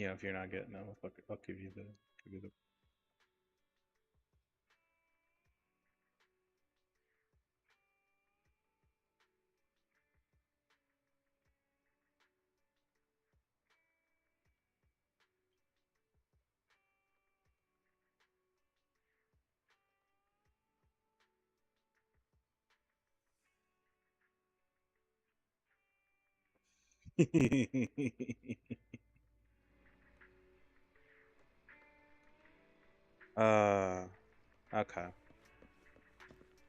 You know, if you're not getting them, I'll give you the. uh, okay.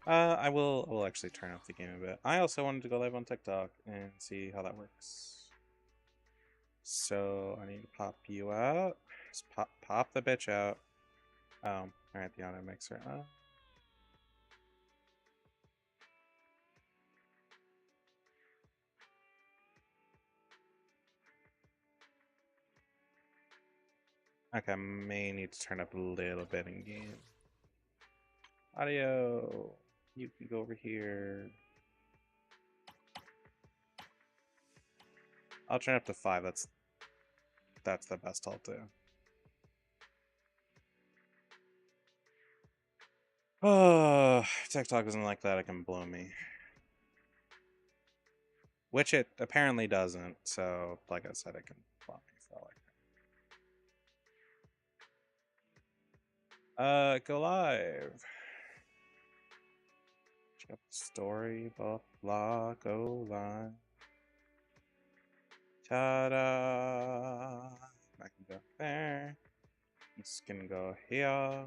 I will actually turn off the game a bit. I also wanted to go live on TikTok and see how that works. So I need to pop you out. Just pop the bitch out. Alright, the auto mixer. Okay, I may need to turn up a little bit in game. Audio, you can go over here. I'll turn up to 5. That's the best I'll do. Oh, TikTok isn't like that. It can blow me. Which it apparently doesn't. So, like I said, it can blow me for like. Go live. Check the story, blah blah. Go live. Ta-da! I can go there. I'm just gonna go here.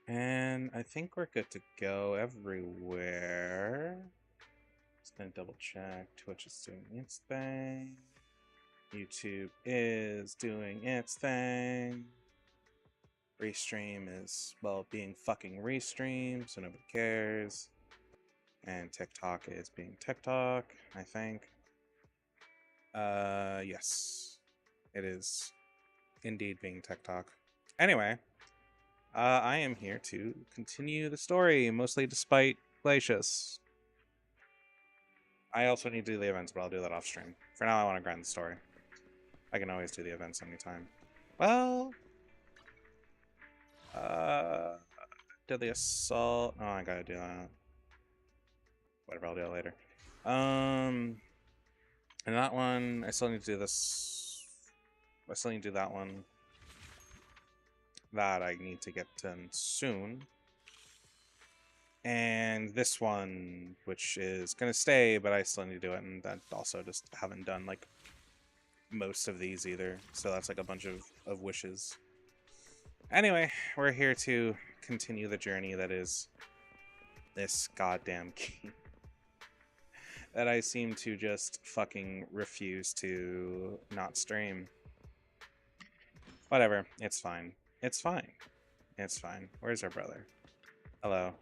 And I think we're good to go everywhere. Just gonna double check. Twitch is doing its thing. YouTube is doing its thing. Restream is, well, being fucking restreamed, so nobody cares. And TikTok is being TikTok, I think. Yes. It is indeed being TikTok. Anyway, I am here to continue the story, mostly despite Glacius. I also need to do the events, but I'll do that off stream. For now, I want to grind the story. I can always do the events anytime. Well, did the assault? Oh, I gotta do that. Whatever, I'll do it later. And that one, I still need to do this. I still need to do that one. That I need to get done soon. And this one, which is gonna stay, but I still need to do it, and that also just haven't done like most of these either. So that's like a bunch of wishes. Anyway, we're here to continue the journey that is this goddamn game that I seem to just fucking refuse to not stream. Whatever, it's fine. It's fine. It's fine. Where's our brother? Hello.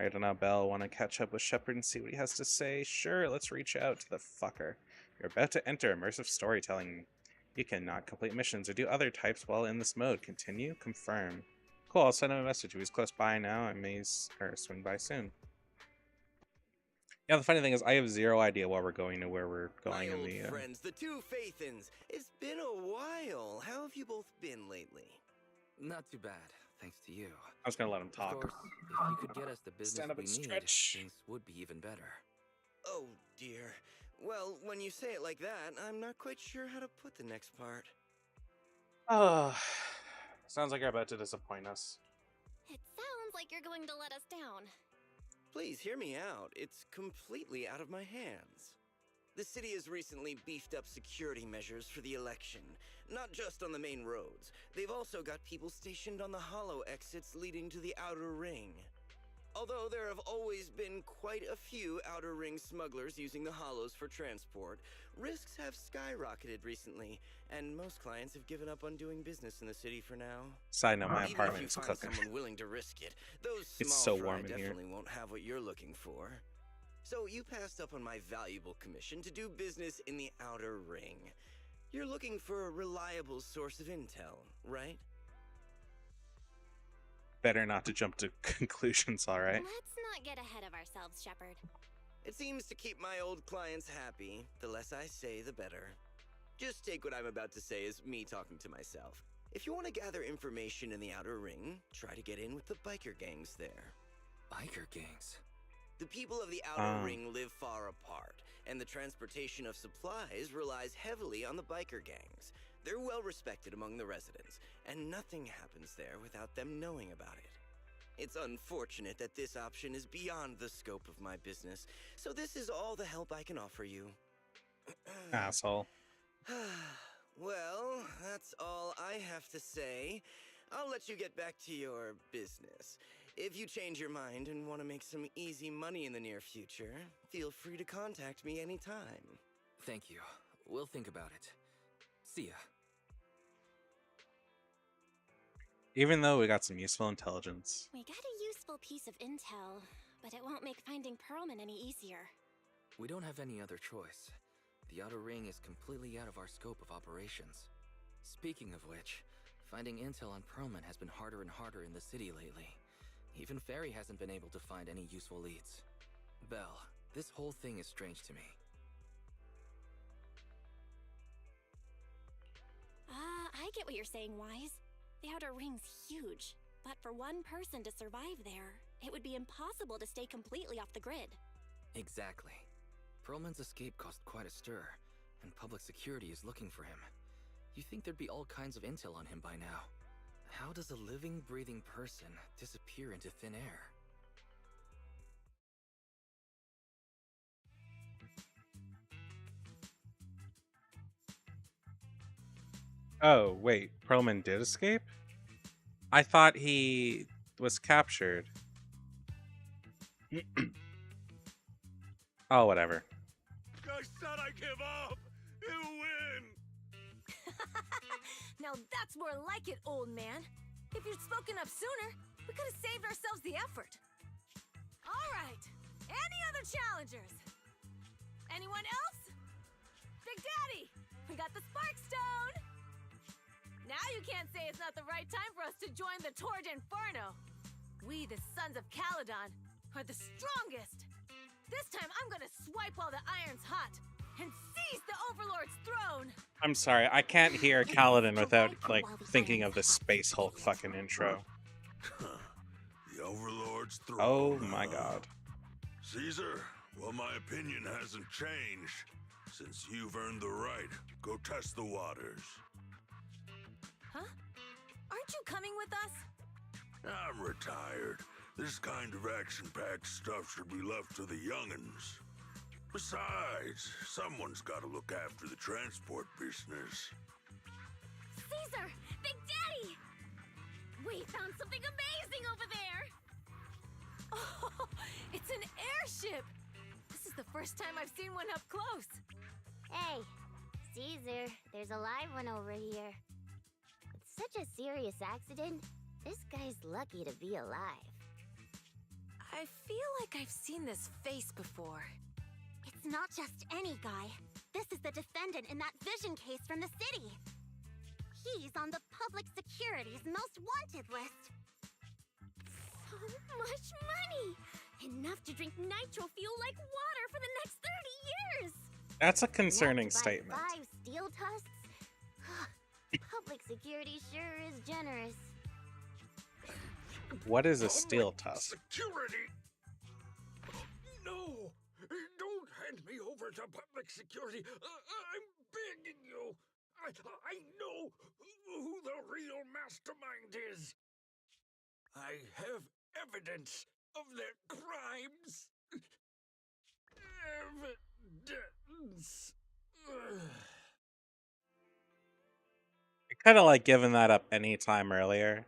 I don't know, Belle. Want to catch up with Shepard and see what he has to say? Sure, let's reach out to the fucker. You're about to enter immersive storytelling. You cannot complete missions or do other types while in this mode. Continue? Confirm. Cool, I'll send him a message. If he's close by now, I may swing by soon. Yeah, the funny thing is, I have zero idea why we're going to where we're going My in old the. friends, the two Faithans. It's been a while. How have you both been lately? Not too bad, thanks to you. I was gonna let him Of talk. course, if you could get us the business Stand up we and need, stretch. things would be even better. Oh, dear. Well, when you say it like that, I'm not quite sure how to put the next part. Oh, sounds like you're about to disappoint us. It sounds like you're going to let us down. Please hear me out. It's completely out of my hands. The city has recently beefed up security measures for the election, not just on the main roads. They've also got people stationed on the hollow exits leading to the outer ring. Although there have always been quite a few outer ring smugglers using the hollows for transport, risks have skyrocketed recently, and most clients have given up on doing business in the city for now. Side note, my Even apartment if is you find cooking. someone willing to risk it, those It's small so fry warm in here. definitely won't have what you're looking for. So you passed up on my valuable commission to do business in the outer ring. You're looking for a reliable source of intel, right? Better not to jump to conclusions, alright? Let's not get ahead of ourselves, Shepard. It seems to keep my old clients happy. The less I say, the better. Just take what I'm about to say as me talking to myself. If you want to gather information in the Outer Ring, try to get in with the biker gangs there. Biker gangs? The people of the Outer Ring live far apart, and the transportation of supplies relies heavily on the biker gangs. They're well respected among the residents, and nothing happens there without them knowing about it. It's unfortunate that this option is beyond the scope of my business, so this is all the help I can offer you. Asshole. Well, that's all I have to say. I'll let you get back to your business. If you change your mind and want to make some easy money in the near future, feel free to contact me anytime. Thank you. We'll think about it. See ya. Even though we got some useful intelligence. We got a useful piece of intel, but it won't make finding Perlman any easier. We don't have any other choice. The Outer Ring is completely out of our scope of operations. Speaking of which, finding intel on Perlman has been harder and harder in the city lately. Even Ferry hasn't been able to find any useful leads. Belle, this whole thing is strange to me. I get what you're saying, Wise. The Outer Ring's huge, but for one person to survive there, it would be impossible to stay completely off the grid. Exactly. Perlman's escape caused quite a stir, and public security is looking for him. You'd think there'd be all kinds of intel on him by now. How does a living, breathing person disappear into thin air? Oh, wait. Perlman did escape? I thought he was captured. Oh, whatever. I said I give up! You win! Now that's more like it, old man. If you'd spoken up sooner, we could have saved ourselves the effort. All right. Any other challengers? Anyone else? Big Daddy, we got the Spark Stone. Now you can't say it's not the right time for us to join the Torrid Inferno. We, the Sons of Caledon, are the strongest. This time I'm gonna swipe while the iron's hot and seize the Overlord's throne. I'm sorry, I can't hear Kaladin without, like, thinking of the Space Hulk fucking intro. The Overlord's throne. Oh my god. Caesar, well, my opinion hasn't changed. Since you've earned the right, go test the waters. Huh? Aren't you coming with us? I'm retired. This kind of action-packed stuff should be left to the young'uns. Besides, someone's got to look after the transport business. Caesar! Big Daddy! We found something amazing over there! Oh, it's an airship! This is the first time I've seen one up close. Hey, Caesar, there's a live one over here. It's such a serious accident. This guy's lucky to be alive. I feel like I've seen this face before. It's not just any guy. This is the defendant in that vision case from the city. He's on the public security's most wanted list. So much money! Enough to drink nitro fuel like water for the next 30 years! That's a concerning Enough to buy statement. 5 steel tusks? Public security sure is generous. What is a steel tusk? Security! No! Don't hand me over to public security! I'm begging you! I know who the real mastermind is! I have evidence of their crimes! Evidence! I could have, like, given that up any time earlier.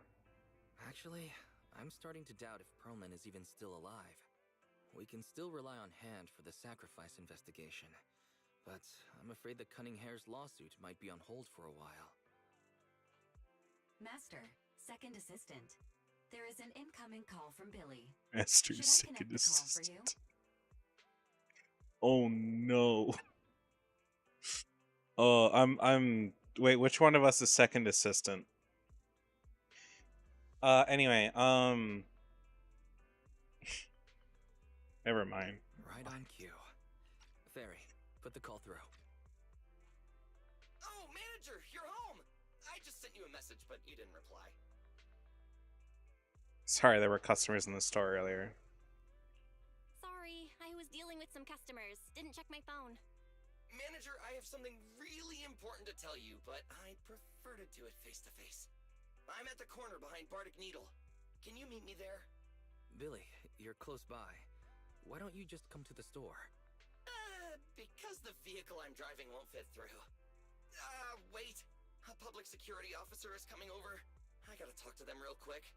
Actually, I'm starting to doubt if Perlman is even still alive. We can still rely on Hand for the sacrifice investigation, but I'm afraid the Cunning Hare's lawsuit might be on hold for a while. Master, second assistant. There is an incoming call from Billy. Master Should I second connect the call for you? assistant. Oh no. Oh, I'm wait, which one of us is second assistant? Anyway, Never mind. Right on cue. Fairy, put the call through. Oh, manager, you're home! I just sent you a message, but you didn't reply. Sorry, there were customers in the store earlier. Sorry, I was dealing with some customers. Didn't check my phone. Manager, I have something really important to tell you, but I'd prefer to do it face to face. I'm at the corner behind Bardic Needle. Can you meet me there? Billy, you're close by. Why don't you just come to the store? Because the vehicle I'm driving won't fit through. Wait. A public security officer is coming over. I gotta talk to them real quick.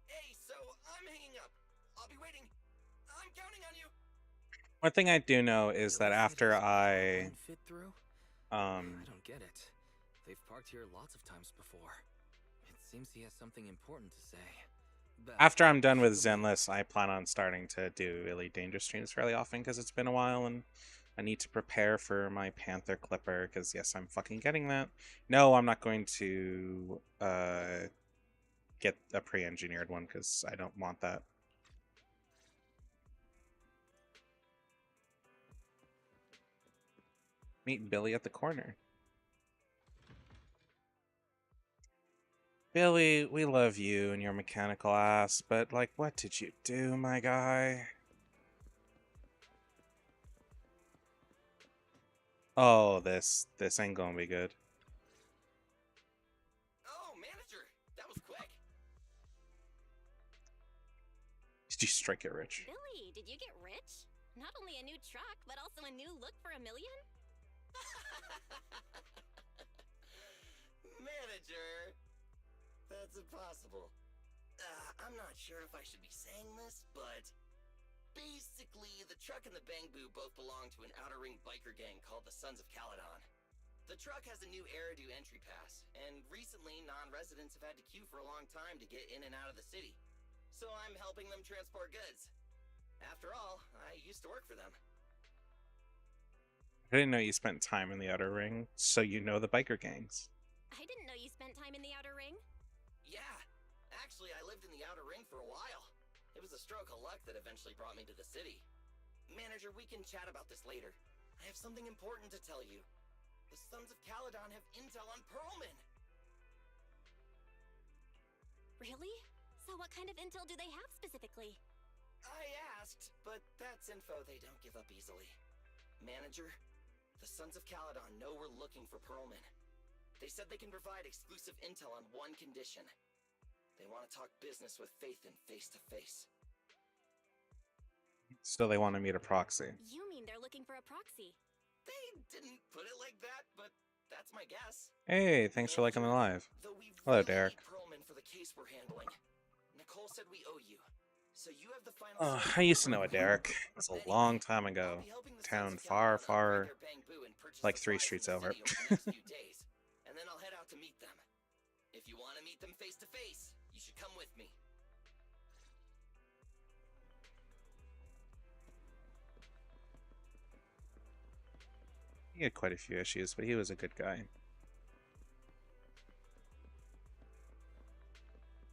Hey, so I'm hanging up. I'll be waiting. I'm counting on you. One thing I do know is that after I Won't fit through? um I don't get it. They've parked here lots of times before. It seems he has something important to say. Belle, after I'm done with she'll be- Zenless, I plan on starting to do Elite Dangerous streams fairly often because it's been a while and I need to prepare for my Panther Clipper because yes, I'm fucking getting that. No, I'm not going to get a pre-engineered one because I don't want that. Meet Billy at the corner. Billy, we love you and your mechanical ass, but like, what did you do, my guy? Oh, this ain't gonna be good. Oh, manager, that was quick. Did you strike it rich? Billy, did you get rich? Not only a new truck, but also a new look for $1 million? Manager, that's impossible. I'm not sure if I should be saying this, but basically, the truck and the Bangbu both belong to an Outer Ring biker gang called the Sons of Caledon. The truck has a new Eridu entry pass, and recently non-residents have had to queue for a long time to get in and out of the city. So I'm helping them transport goods. After all, I used to work for them. I didn't know you spent time in the Outer Ring, so you know the biker gangs. I didn't know you spent time in the Outer Ring. Yeah, actually I lived in the Outer Ring for a while. It was a stroke of luck that eventually brought me to the city. Manager, we can chat about this later. I have something important to tell you. The Sons of Caledon have intel on Pearlman. Really? So what kind of intel do they have specifically? I asked, but that's info they don't give up easily. Manager, the Sons of Caledon know we're looking for Pearlman. They said they can provide exclusive intel on one condition. They want to talk business with Phaethon face to face. So they want to meet a proxy. You mean they're looking for a proxy? They didn't put it like that, but that's my guess. Hey, thanks for liking the live. Though we Hello, really Derek. need Pearlman for the case we're handling. Nicole said we owe you. So you have the final Oh, say I used to over know a everything. Derek. It was a Anyway, long time I'll ago. be helping the Town Sons of far, Caledon upgrade far, their Bangbu and purchase like 3 supplies streets from over. the city over the next few days, and then I'll head out to meet them. If you want to meet them face to face, you should come with me. He had quite a few issues, but he was a good guy.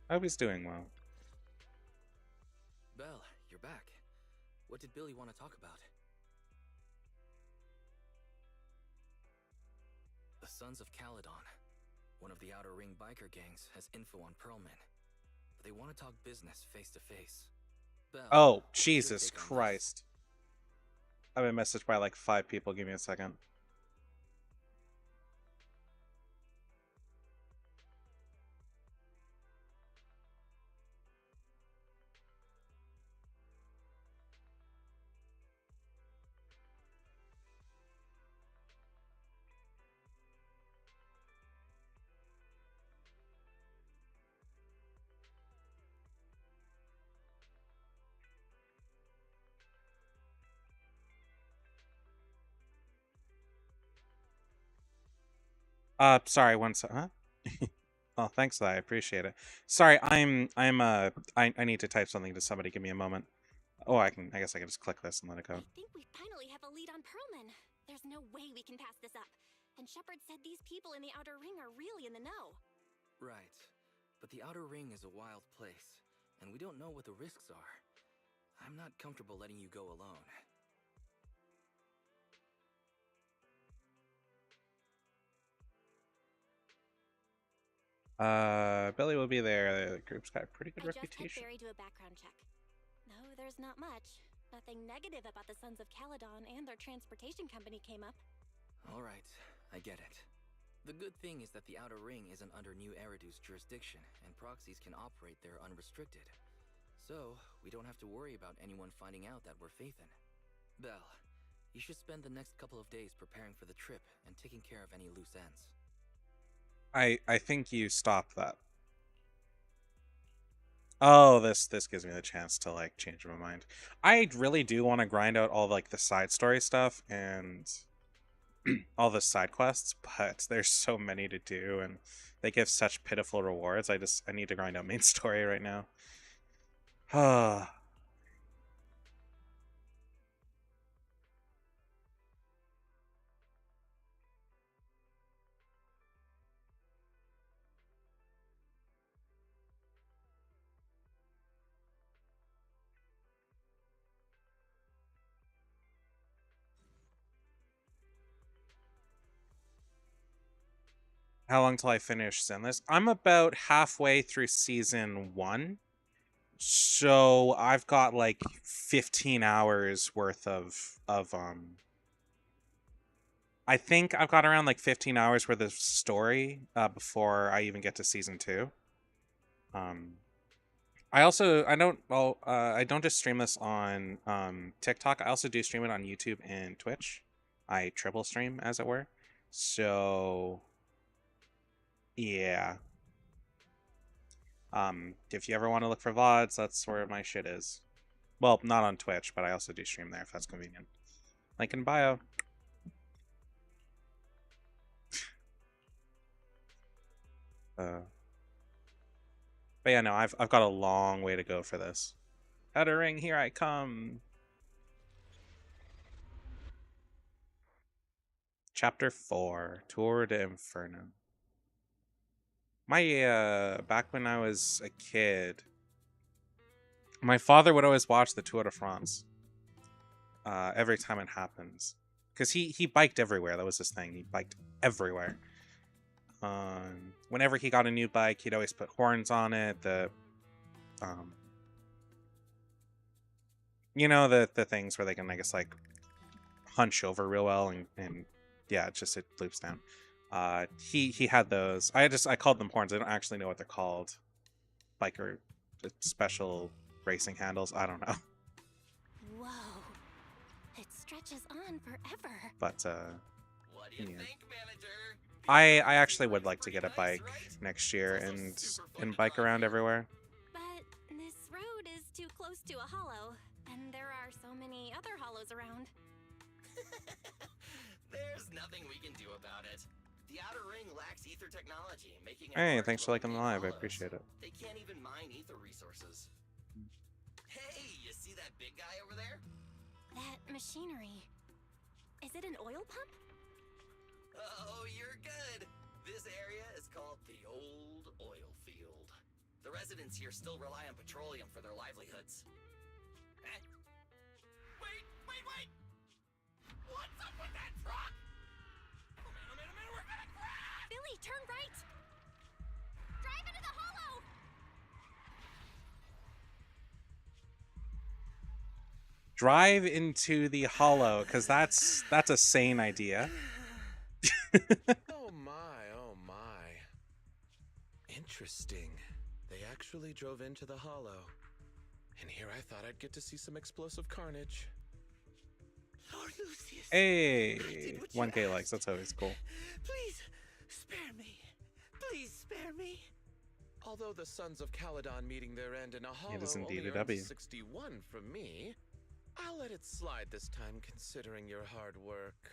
I hope he's doing well. Belle, you're back. What did Billy want to talk about? The Sons of Caledon, one of the Outer Ring biker gangs, has info on Pearlman. But they want to talk business face to face. Belle, Oh, what's your Jesus take on this? Christ. I've been messaged by like 5 people. Give me a second. Sorry, one sec. Huh? Oh, thanks, I appreciate it. Sorry, I need to type something to somebody. Give me a moment. Oh, I guess I can just click this and let it go. I think we finally have a lead on Pearlman. There's no way we can pass this up. And Shepard said these people in the Outer Ring are really in the know. Right. But the Outer Ring is a wild place, and we don't know what the risks are. I'm not comfortable letting you go alone. Billy will be there. The group's got a pretty good I just had reputation. Barry do a background check. No, there's not much. Nothing negative about the Sons of Caledon, and their transportation company came up. Alright, I get it. The good thing is that the Outer Ring isn't under New Eridu's jurisdiction, and proxies can operate there unrestricted. So, we don't have to worry about anyone finding out that we're Phaethon. Belle, you should spend the next couple of days preparing for the trip and taking care of any loose ends. I think you stop that. Oh, this gives me the chance to like change my mind. I really do want to grind out all like the side story stuff and all the side quests, but there's so many to do and they give such pitiful rewards. I need to grind out main story right now. How long till I finish Zenless? I'm about halfway through season 1. So I've got like 15 hours worth of I think I've got around like 15 hours worth of story before I even get to season 2. I don't just stream this on TikTok. I also do stream it on YouTube and Twitch. I triple stream, as it were. So yeah. If you ever want to look for VODs, that's where my shit is. Well, not on Twitch, but I also do stream there if that's convenient. Link in bio. But yeah, no, I've got a long way to go for this. Outer Ring, here I come. Chapter 4, Tour de Inferno. My back when I was a kid, my father would always watch the Tour de France every time it happens, because he biked everywhere. That was his thing. He biked everywhere. Whenever he got a new bike, he'd always put horns on it. You know, the things where they can, I guess, like hunch over real well, and yeah, it loops down. He had those. I called them horns. I don't actually know what they're called. Biker special racing handles. I don't know. Whoa. It stretches on forever. But What do you yeah. think, manager? I actually would like to get a bike next year and bike around everywhere. But this road is too close to a hollow, and there are so many other hollows around. There's nothing we can do about it. The Outer Ring lacks ether technology, making it Hey, hard thanks to for liking the locate live. I hollows. appreciate it. They can't even mine ether resources. Hey, you see that big guy over there? That machinery. Is it an oil pump? Oh, you're good. This area is called the Old Oil Field. The residents here still rely on petroleum for their livelihoods. Eh? Wait! What's up with that truck? Oh man, we're gonna crash! Billy, turn right! Drive into the hollow! Drive into the hollow, because that's a sane idea. Oh my. Interesting. They actually drove into the hollow. And here I thought I'd get to see some explosive carnage. Lord Lucius. Hey, I did what you 1K likes. asked. That's always cool. Please, spare me. Please spare me. Although the Sons of Caledon meeting their end in a hollow is indeed only a earns W. 61 from me, I'll let it slide this time considering your hard work.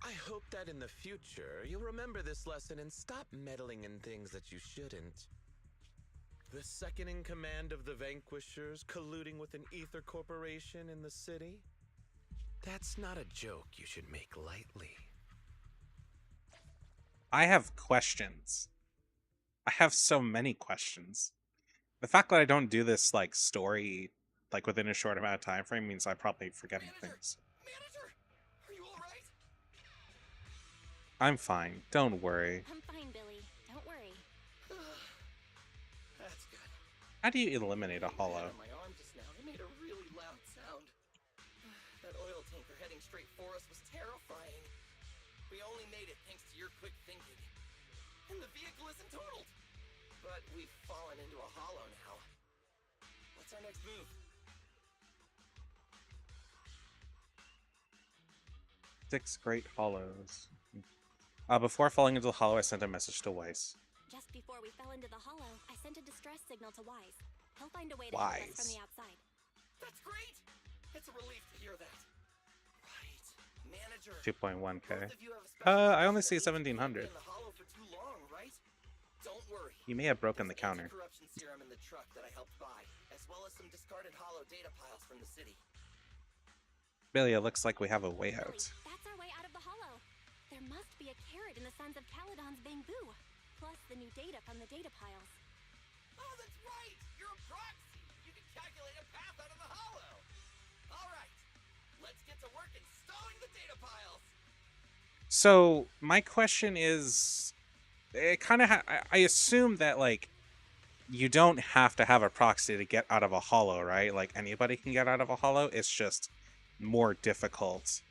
I hope that in the future you'll remember this lesson and stop meddling in things that you shouldn't. The second in command of the Vanquishers colluding with an ether corporation in the city? That's not a joke you should make lightly. I have questions. I have so many questions. The fact that I don't do this like story like within a short amount of time frame means I'm probably forgetting things. Manager, are you all right? I'm fine. Don't worry. I'm fine, Billy. Don't worry. That's good. How do you eliminate a hollow? My arm just now. It made a really loud sound. That oil tanker heading straight for us was terrifying. We only made it thanks to your quick thinking. And the vehicle isn't totaled. But we've fallen into a hollow now. What's our next move? 6 great hollows. Before falling into the hollow, I sent a message to Weiss. Just before we fell into the hollow, I sent a distress signal to Wise. He'll find a way to help us from the outside. That's great! It's a relief to hear that. Right. Manager. 2.1k. Both of you have a special I only see purpose. 1700. In the hollow for too long, right? Don't worry. You may have broken the There's counter. anti-corruption serum in the truck that I helped buy, as well as some discarded hollow data piles from the city. Billy, it looks like we have a way Billy, out. that's our way out of the hollow. There must be a carrot in the Sons of Caledon's bamboo, plus the new data from the data piles. Oh, that's right! You're a proxy! You can calculate a path out of the hollow! Alright, let's get to work installing the data piles! So, my question is, it kind of I assume that, like, you don't have to have a proxy to get out of a hollow, right? Like, anybody can get out of a hollow. It's just more difficult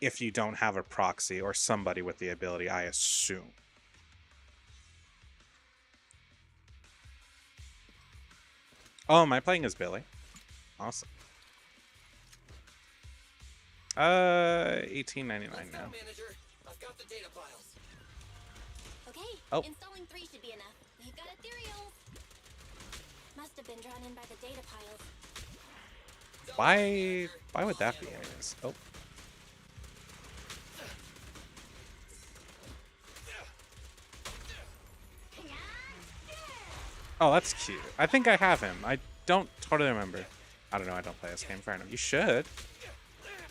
if you don't have a proxy or somebody with the ability, I assume. Oh, am I playing as Billy? Awesome. 18.99 now. Manager, I've got the data piles. Okay, Oh. installing 3 should be enough. We've got ethereals. Must have been drawn in by the data piles. Why would that be anyways? Oh. Oh, that's cute. I think I have him. I don't totally remember. I don't know. I don't play this game. Fair enough. You should.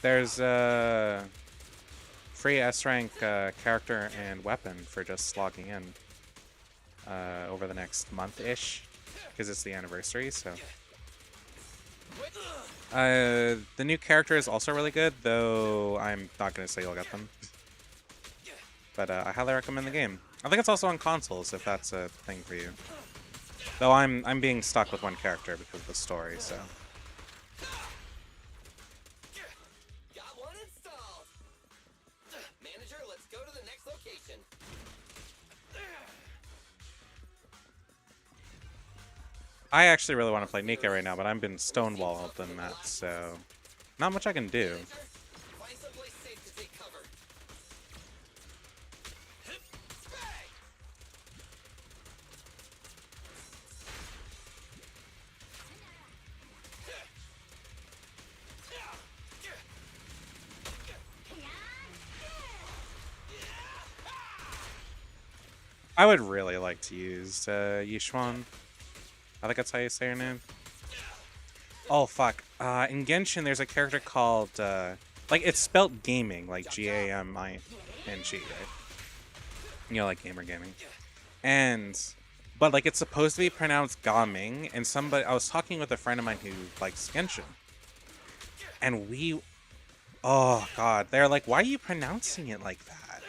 There's a free S-rank character and weapon for just logging in over the next month-ish because it's the anniversary. So the new character is also really good, though I'm not going to say you'll get them. But I highly recommend the game. I think it's also on consoles if that's a thing for you. Though I'm being stuck with one character because of the story, so. Got one installed. Manager, let's go to the next location. I actually really want to play Nika right now, but I've been stonewalled in that, so not much I can do. Manager, find someplace safe to take cover. Spray! I would really like to use Yishuan. I think that's how you say her name. Oh, fuck. In Genshin, there's a character called, like, it's spelt gaming, like G-A-M-I-N-G, right? You know, like gamer gaming. But, like, it's supposed to be pronounced gaming, and I was talking with a friend of mine who likes Genshin. And oh, God. They're like, why are you pronouncing it like that?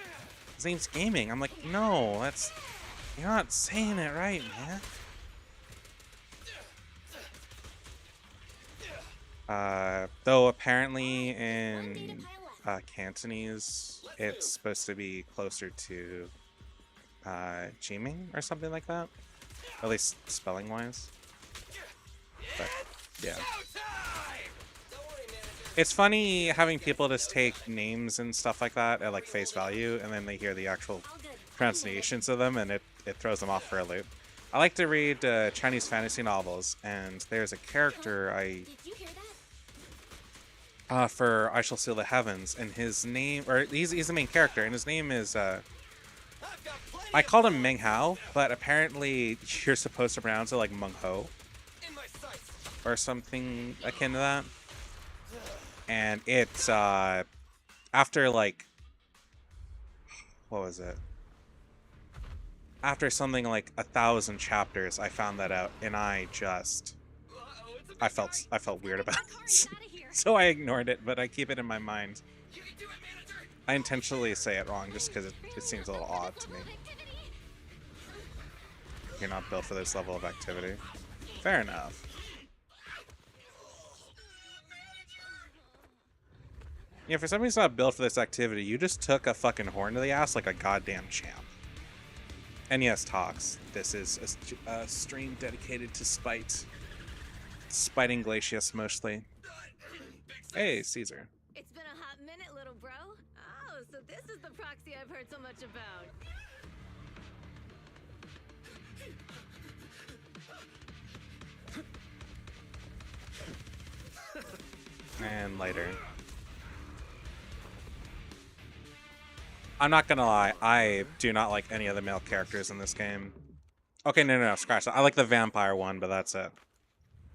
His name's Gaming. I'm like, no, you're not saying it right, man. Though apparently in Cantonese, it's supposed to be closer to Jiming or something like that. At least spelling-wise. But, yeah. It's funny having people just take names and stuff like that at like face value, and then they hear the actual pronunciations of them, and it throws them off for a loop. I like to read Chinese fantasy novels, and there's a character Did you hear that? for I Shall Seal the Heavens, and his name, or he's the main character, and his name is I called him Meng Hao, but apparently you're supposed to pronounce it like Meng Ho or something akin to that. And it's after like, what was it? After something like 1,000 chapters, I found that out, and I just I felt weird about it, so I ignored it. But I keep it in my mind. I intentionally say it wrong just because it seems a little odd to me. You're not built for this level of activity. Fair enough. Yeah, for somebody who's not built for this activity, you just took a fucking horn to the ass like a goddamn champ. And yes, Tox, this is a stream dedicated to spite. Spiting Glacius, mostly. Hey, Caesar. It's been a hot minute, little bro. Oh, so this is the proxy I've heard so much about. And later. I'm not gonna lie, I do not like any of the male characters in this game. Okay, no, scratch that. I like the vampire one, but that's it.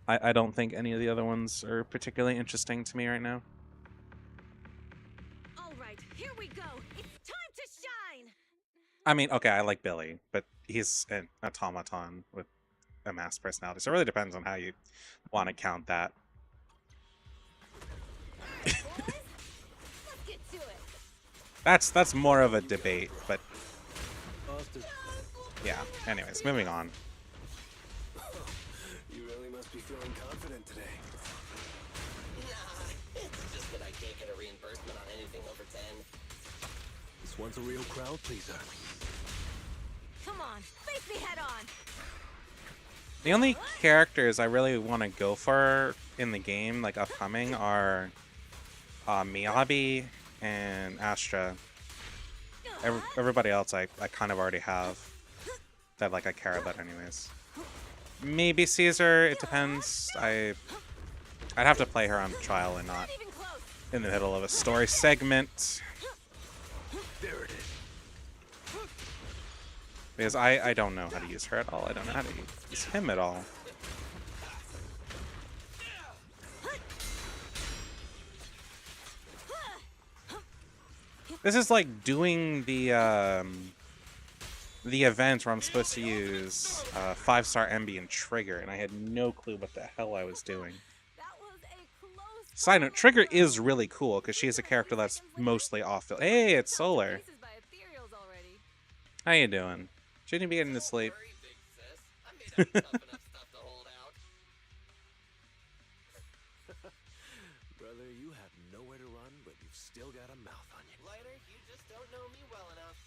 I don't think any of the other ones are particularly interesting to me right now. All right, here we go. It's time to shine. I mean, okay, I like Billy, but he's an automaton with a masked personality, so it really depends on how you want to count that. Boys, let's get to it. That's more of a debate, but yeah. Anyways, moving on. You really must be feeling confident today. Nah, it's just that I can't get a reimbursement on anything over 10. This one's a real crowd pleaser. Come on, face me head on. The only characters I really want to go for in the game, like upcoming, are Miyabi and Astra. Everybody else I kind of already have that like I care about anyways. Maybe Caesar, it depends. I'd have to play her on trial and not in the middle of a story segment. There it is. Because I don't know how to use her at all. I don't know how to use him at all. This is like doing the event where I'm supposed to use 5-star ambient trigger, and I had no clue what the hell I was doing. Side note, Trigger is really cool because she's a character that's mostly off-field. Hey, it's Solar. How you doing? Shouldn't you be getting to sleep? Brother, you have nowhere to run, but you've still got a mouth on you. Lighter, you just don't know me well enough.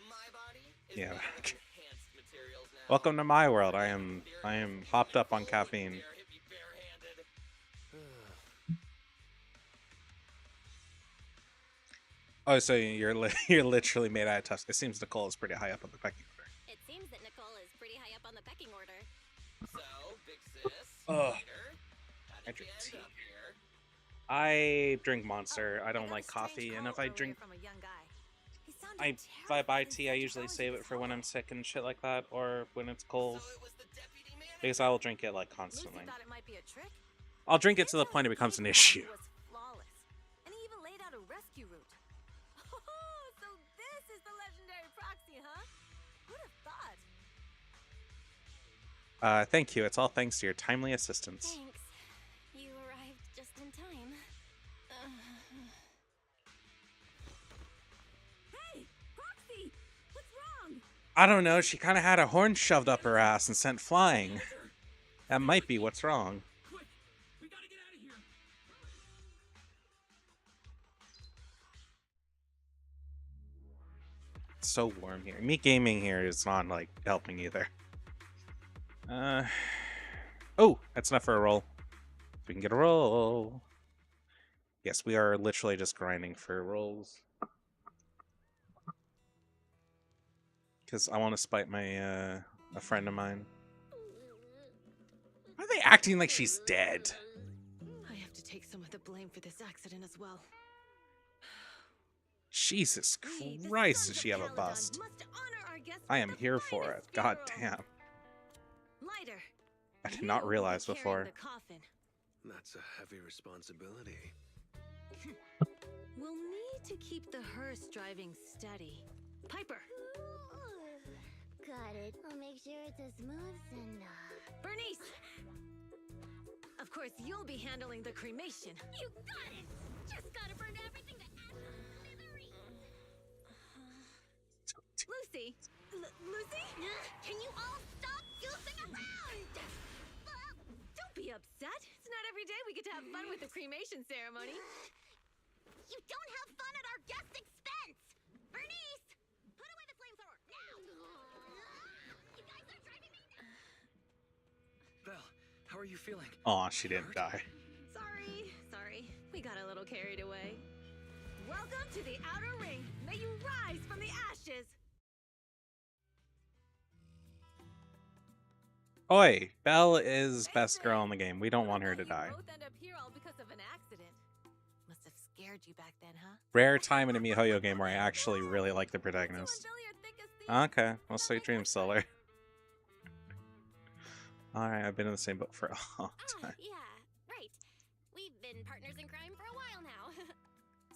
My body is Yeah. made of enhanced materials now. Welcome to my world. I am hopped up on caffeine. Oh, so you're literally made out of tusk. It seems Nicole is pretty high up on the pecking order. It seems that Nicole is pretty high up on the pecking order. So, big sis, Ugh. Lighter, how I did you drink end tea. up here? I drink Monster. I don't like coffee, and if I drink, if I buy tea, I usually save it for when I'm sick and shit like that, or when it's cold. So it was the deputy manager? Because I will drink it like constantly. Lucy thought it might be a trick. I'll drink it to the point it becomes an issue. Was flawless. And he even laid out a rescue route. Oh, so this is the legendary proxy, huh? Who'd have thought? Thank you. It's all thanks to your timely assistance. Thanks. You arrived just in time. Hey, Proxy! What's wrong? I don't know. She kind of had a horn shoved up her ass and sent flying. That might be what's wrong. Quick! We gotta get out of here! It's so warm here. Me gaming here is not like helping either. Oh, that's enough for a roll. We can get a roll. Yes, we are literally just grinding for rolls. Because I want to spite my a friend of mine. Why are they acting like she's dead? I have to take some of the blame for this accident as well. Jesus We, the Christ, sons does of she have a Caledon, bust? must honor our guests I with am the here for it. finest God funeral. damn. Lighter. I did you not will be realize carrying before. the coffin. That's a heavy responsibility. We'll need to keep the hearse driving steady. Piper, Got it. I'll make sure it's as smooth and Bernice, Of course, you'll be handling the cremation. You got it! Just gotta burn everything to ashes and smithereens! Lucy? Lucy? Can you all stop goofing around? Don't be upset. It's not every day we get to have fun with the cremation ceremony. You don't have fun at our guest expense! Bernice! Put away the flamethrower, now! You guys are driving me nuts! Belle, how are you feeling? Aw, she didn't die. Sorry. We got a little carried away. Welcome to the Outer Ring. May you rise from the ashes. Oi, Belle is best girl in the game. We don't want her to die. Both end up here all because of an accident. Must have scared you back then, huh? Rare time in a MiHoYo game where I actually really like the protagonist. Okay, well, sweet dreams, Solar. Alright, I've been in the same boat for a long time. Yeah, right. We've been partners in crime for a while now.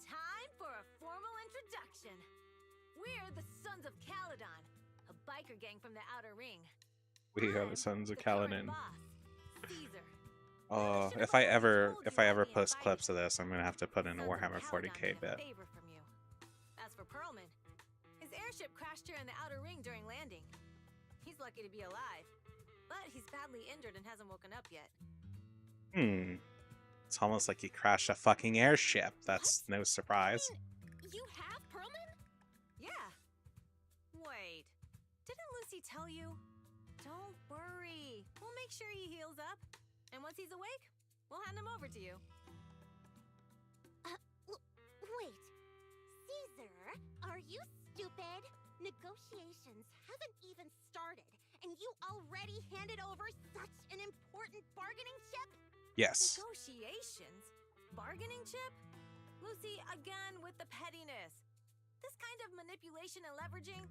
Time for a formal introduction. We're the Sons of Caledon, a biker gang from the Outer Ring. We are the Sons of Kaladin. Caesar. Oh, if I ever post clips of this, I'm gonna have to put in a Warhammer 40k bit. As for Perlman, his airship crashed here in the Outer Ring during landing. He's lucky to be alive, but he's badly injured and hasn't woken up yet. It's almost like he crashed a fucking airship. That's no surprise. You have Perlman? Yeah. Wait, didn't Lucy tell you? Don't worry. We'll make sure he heals up. And once he's awake, we'll hand him over to you. Wait. Caesar, are you stupid? Negotiations haven't even started, and you already handed over such an important bargaining chip? Yes. Negotiations? Bargaining chip? Lucy, again with the pettiness. This kind of manipulation and leveraging?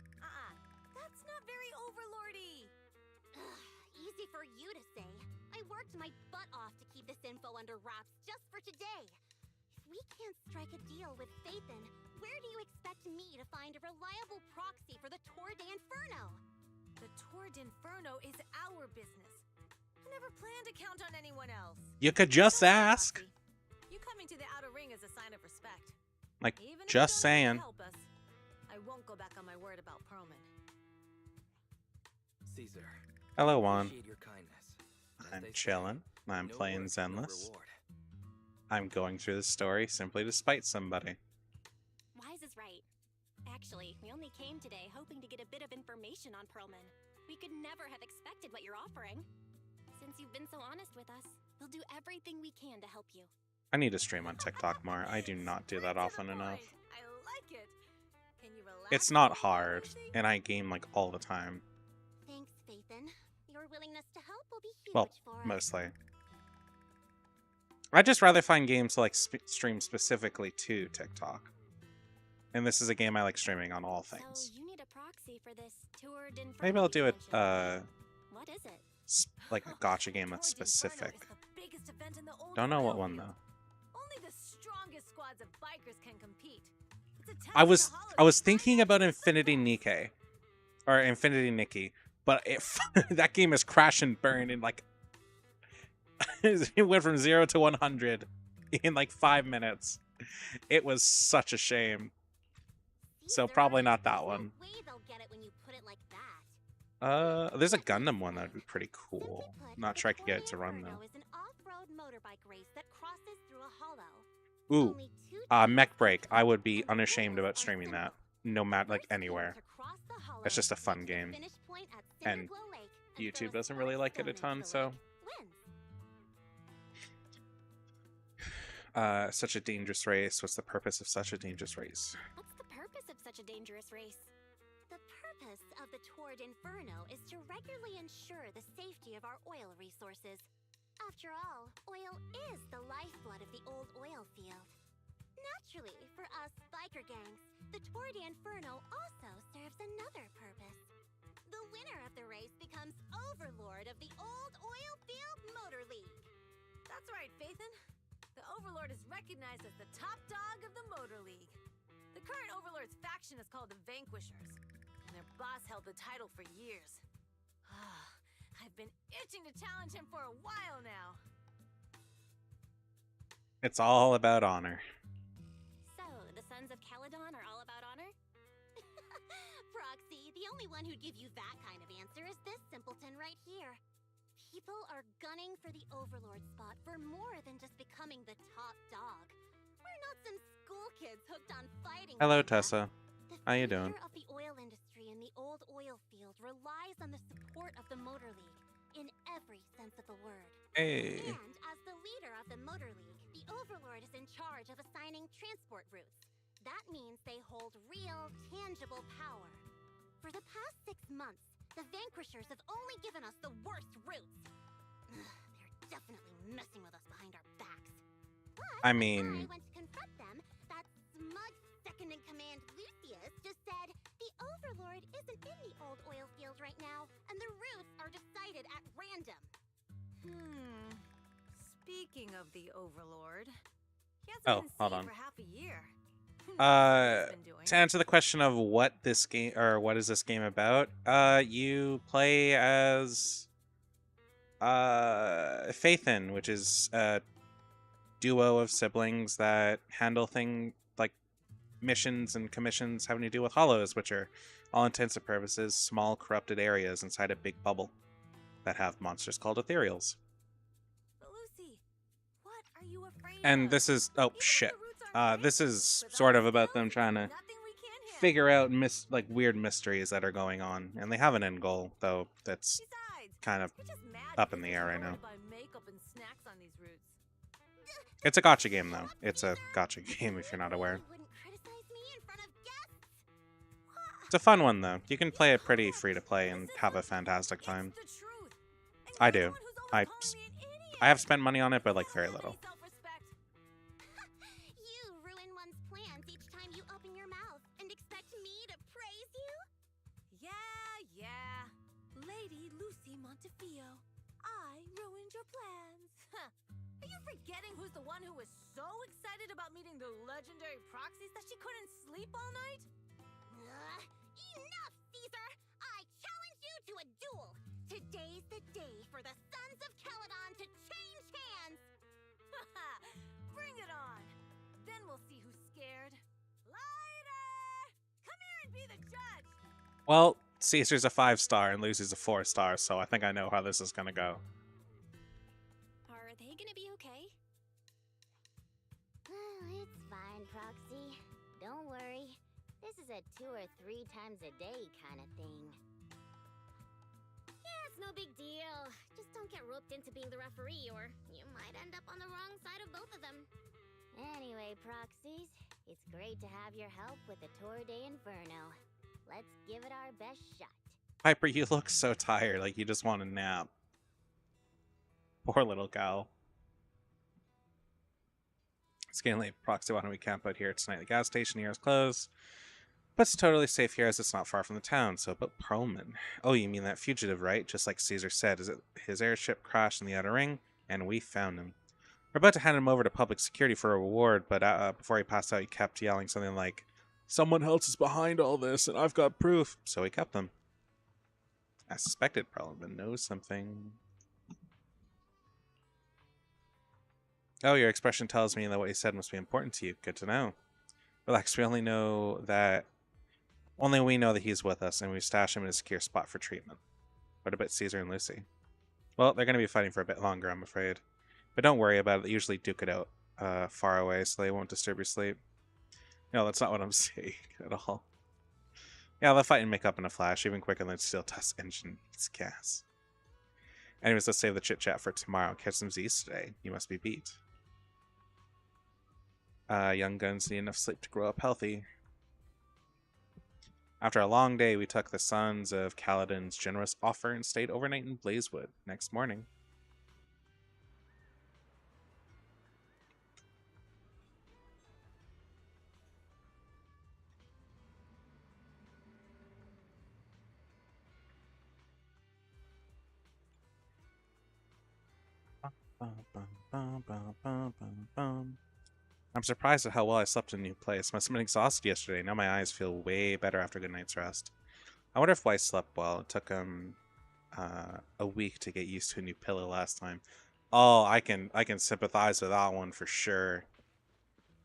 That's not very overlordy. Easy for you to say. I worked my butt off to keep this info under wraps just for today. If we can't strike a deal with Phaethon, where do you expect me to find a reliable proxy for the Tour d'Inferno? The Tour d'Inferno is our business. I never planned to count on anyone else. You could just ask. You coming to the Outer Ring is a sign of respect. Like, Even just if you don't saying. help us, I won't go back on my word about Perlman. Caesar. Hello, Juan. Appreciate your kindness. As I'm they say, chilling. I'm no playing work, no Zenless. reward. I'm going through the story simply to spite somebody. Wise is right. Actually, we only came today hoping to get a bit of information on Perlman. We could never have expected what you're offering. Since you've been so honest with us, we'll do everything we can to help you. I need to stream on TikTok more. I do not do that often enough. I like it. Can you relax It's not while hard, negotiating? and I game like all the time. Thanks, Phaethon. Your willingness to help will be huge Well, for us. mostly. I'd just rather find games to like stream specifically to TikTok. And this is a game I like streaming on all things. So you need a proxy for this Tour d'Inferno. Maybe I'll do it, you mentioned. What is it? like a gotcha game that's Tour d'Inferno specific. is the biggest event in the old Don't know what oil one field. though. Only the strongest squads of bikers can compete. It's a test I was of the I was holidays. thinking about Infinity Nikke, or Infinity Nikki, but that game is crash and burn in like it went from 0 to 100 in like 5 minutes. It was such a shame. So Caesar, probably not that there's one. No way they'll get it when you put it like that. There's a Gundam one that would be pretty cool. Simply put, Not the sure I could Tour get it to run d'Inferno though. is an off-road motorbike race that crosses through a hollow. Ooh, Only two Mech teams Break. I would be and the unashamed rules about are streaming that, simple. no matter like First team anywhere. to cross the hollow It's just a fun gets to the game. finish point at And Cinderglow Lake and YouTube throws doesn't really like it a Sparkstone ton, into the so lake. Wins. such a dangerous race. What's the purpose of such a dangerous race? What's the purpose of such a dangerous race? The purpose of the Tour d'Inferno is to regularly ensure the safety of our oil resources. After all, oil is the lifeblood of the old oil field. Naturally, for us biker gangs, the Tour d'Inferno also serves another purpose. The winner of the race becomes overlord of the old oil field motor league. That's right, Phaethon. The Overlord is recognized as the top dog of the Motor League. The current Overlord's faction is called the Vanquishers, and their boss held the title for years. I've been itching to challenge him for a while now. It's all about honor. So, the Sons of Caledon are all about honor? Proxy, the only one who'd give you that kind of answer is this simpleton right here. People are gunning for the Overlord spot for more than just becoming the top dog. We're not some school kids hooked on fighting. Hello, like that. Tessa. How you doing? The future of the oil industry in the old oil field relies on the support of the Motor League, in every sense of the word. Hey. And as the leader of the Motor League, the Overlord is in charge of assigning transport routes. That means they hold real, tangible power. For the past 6 months, the Vanquishers have only given us the worst routes. They're definitely messing with us behind our backs. But I mean, I went to confront them. That smug second-in-command Lucius just said the Overlord isn't in the old oil field right now, and the routes are decided at random. Speaking of the Overlord, he hasn't Oh, been hold seen on. for half a year. Who knows what he's been doing? To answer the question of what this game or what is this game about, you play as Phaethon, which is a duo of siblings that handle like missions and commissions having to do with hollows, which are all intents and purposes small corrupted areas inside a big bubble that have monsters called ethereals. But Lucy, what are you afraid And of? this is Even if the shit. routes aren't This great, is with sort us of about still, them trying to nothing we can't handle. figure out like weird mysteries that are going on, and they have an end goal though that's Besides, kind of you're just mad up in because the air there's right no way now. to buy makeup and snacks on these routes. It's a gotcha game though. It's a gotcha game if you're not aware. You wouldn't criticize me in front of guests? It's a fun one though. You can play it pretty free to play and have a fantastic time. It's the truth. And I you're the do. one who's always calling me an idiot. I have spent money on it, but like very You don't little. have any self-respect. You ruin one's plans each time you open your mouth and expect me to praise you? Yeah. Lady Lucy Montefiore, I ruined your plans. Huh. Are you forgetting who's the one who was so excited about meeting the legendary proxies that she couldn't sleep all night? Enough, Caesar! I challenge you to a duel! Today's the day for the Sons of Caledon to change hands! Bring it on! Then we'll see who's scared. Lighter! Come here and be the judge! Well, Caesar's a 5-star and Lucy's a 4-star, so I think I know how this is gonna go. Are they gonna be okay? It's fine, Proxy. Don't worry. This is a 2 or 3 times a day kind of thing. Yeah, it's no big deal. Just don't get roped into being the referee, or you might end up on the wrong side of both of them. Anyway, Proxies, it's great to have your help with the Tour de Inferno. Let's give it our best shot. Piper, you look so tired, like you just want a nap. Poor little gal. It's getting late. Proxy, why don't we camp out here tonight? The gas station here is closed. But it's totally safe here as it's not far from the town. So about Perlman. Oh, you mean that fugitive, right? Just like Caesar said. Is it his airship crashed in the Outer Ring? And we found him. We're about to hand him over to public security for a reward, but before he passed out, he kept yelling something like, "Someone else is behind all this, and I've got proof." So we kept them. I suspected Perlman knows something. Oh, your expression tells me that what he said must be important to you. Good to know. Relax, we only know that... Only we know that he's with us, and we've stashed him in a secure spot for treatment. What about Caesar and Lucy? Well, they're going to be fighting for a bit longer, I'm afraid. But don't worry about it. They usually duke it out far away, so they won't disturb your sleep. No, that's not what I'm saying at all. Yeah, they'll fight and make up in a flash, even quicker than steel dust engine needs gas. Anyways, let's save the chit-chat for tomorrow. Catch some Z's today. You must be beat. Young guns need enough sleep to grow up healthy. After a long day, we took the Sons of Caledon's generous offer and stayed overnight in Blazewood next morning. I'm surprised at how well I slept in a new place. Must have been exhausted yesterday. Now my eyes feel way better after a good night's rest. I wonder if Weiss slept well. It took him a week to get used to a new pillow last time. Oh, I can sympathize with that one for sure.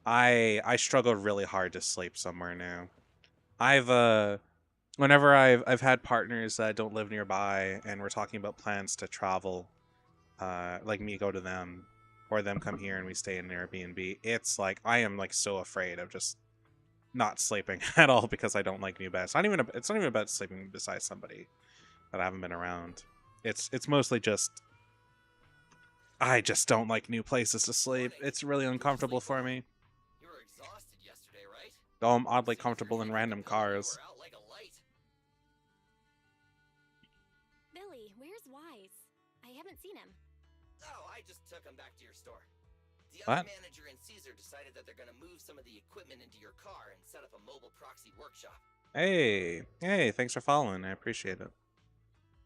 I struggled really hard to sleep somewhere new. I've whenever I've had partners that don't live nearby and we're talking about plans to travel, like me go to them or them come here and we stay in an Airbnb, it's like I am like so afraid of just not sleeping at all because I don't like new beds. It's not even about sleeping beside somebody that I haven't been around. It's mostly just I just don't like new places to sleep. It's really uncomfortable for me. You were exhausted yesterday, right? Oh, I'm oddly comfortable in random cars. Out like a light. Billy, where's Wise? I haven't seen him. Oh, I just took him back to your store. The What? other manager and Caesar decided that they're gonna move some of the equipment into your car and set up a mobile proxy workshop. Hey, thanks for following. I appreciate it.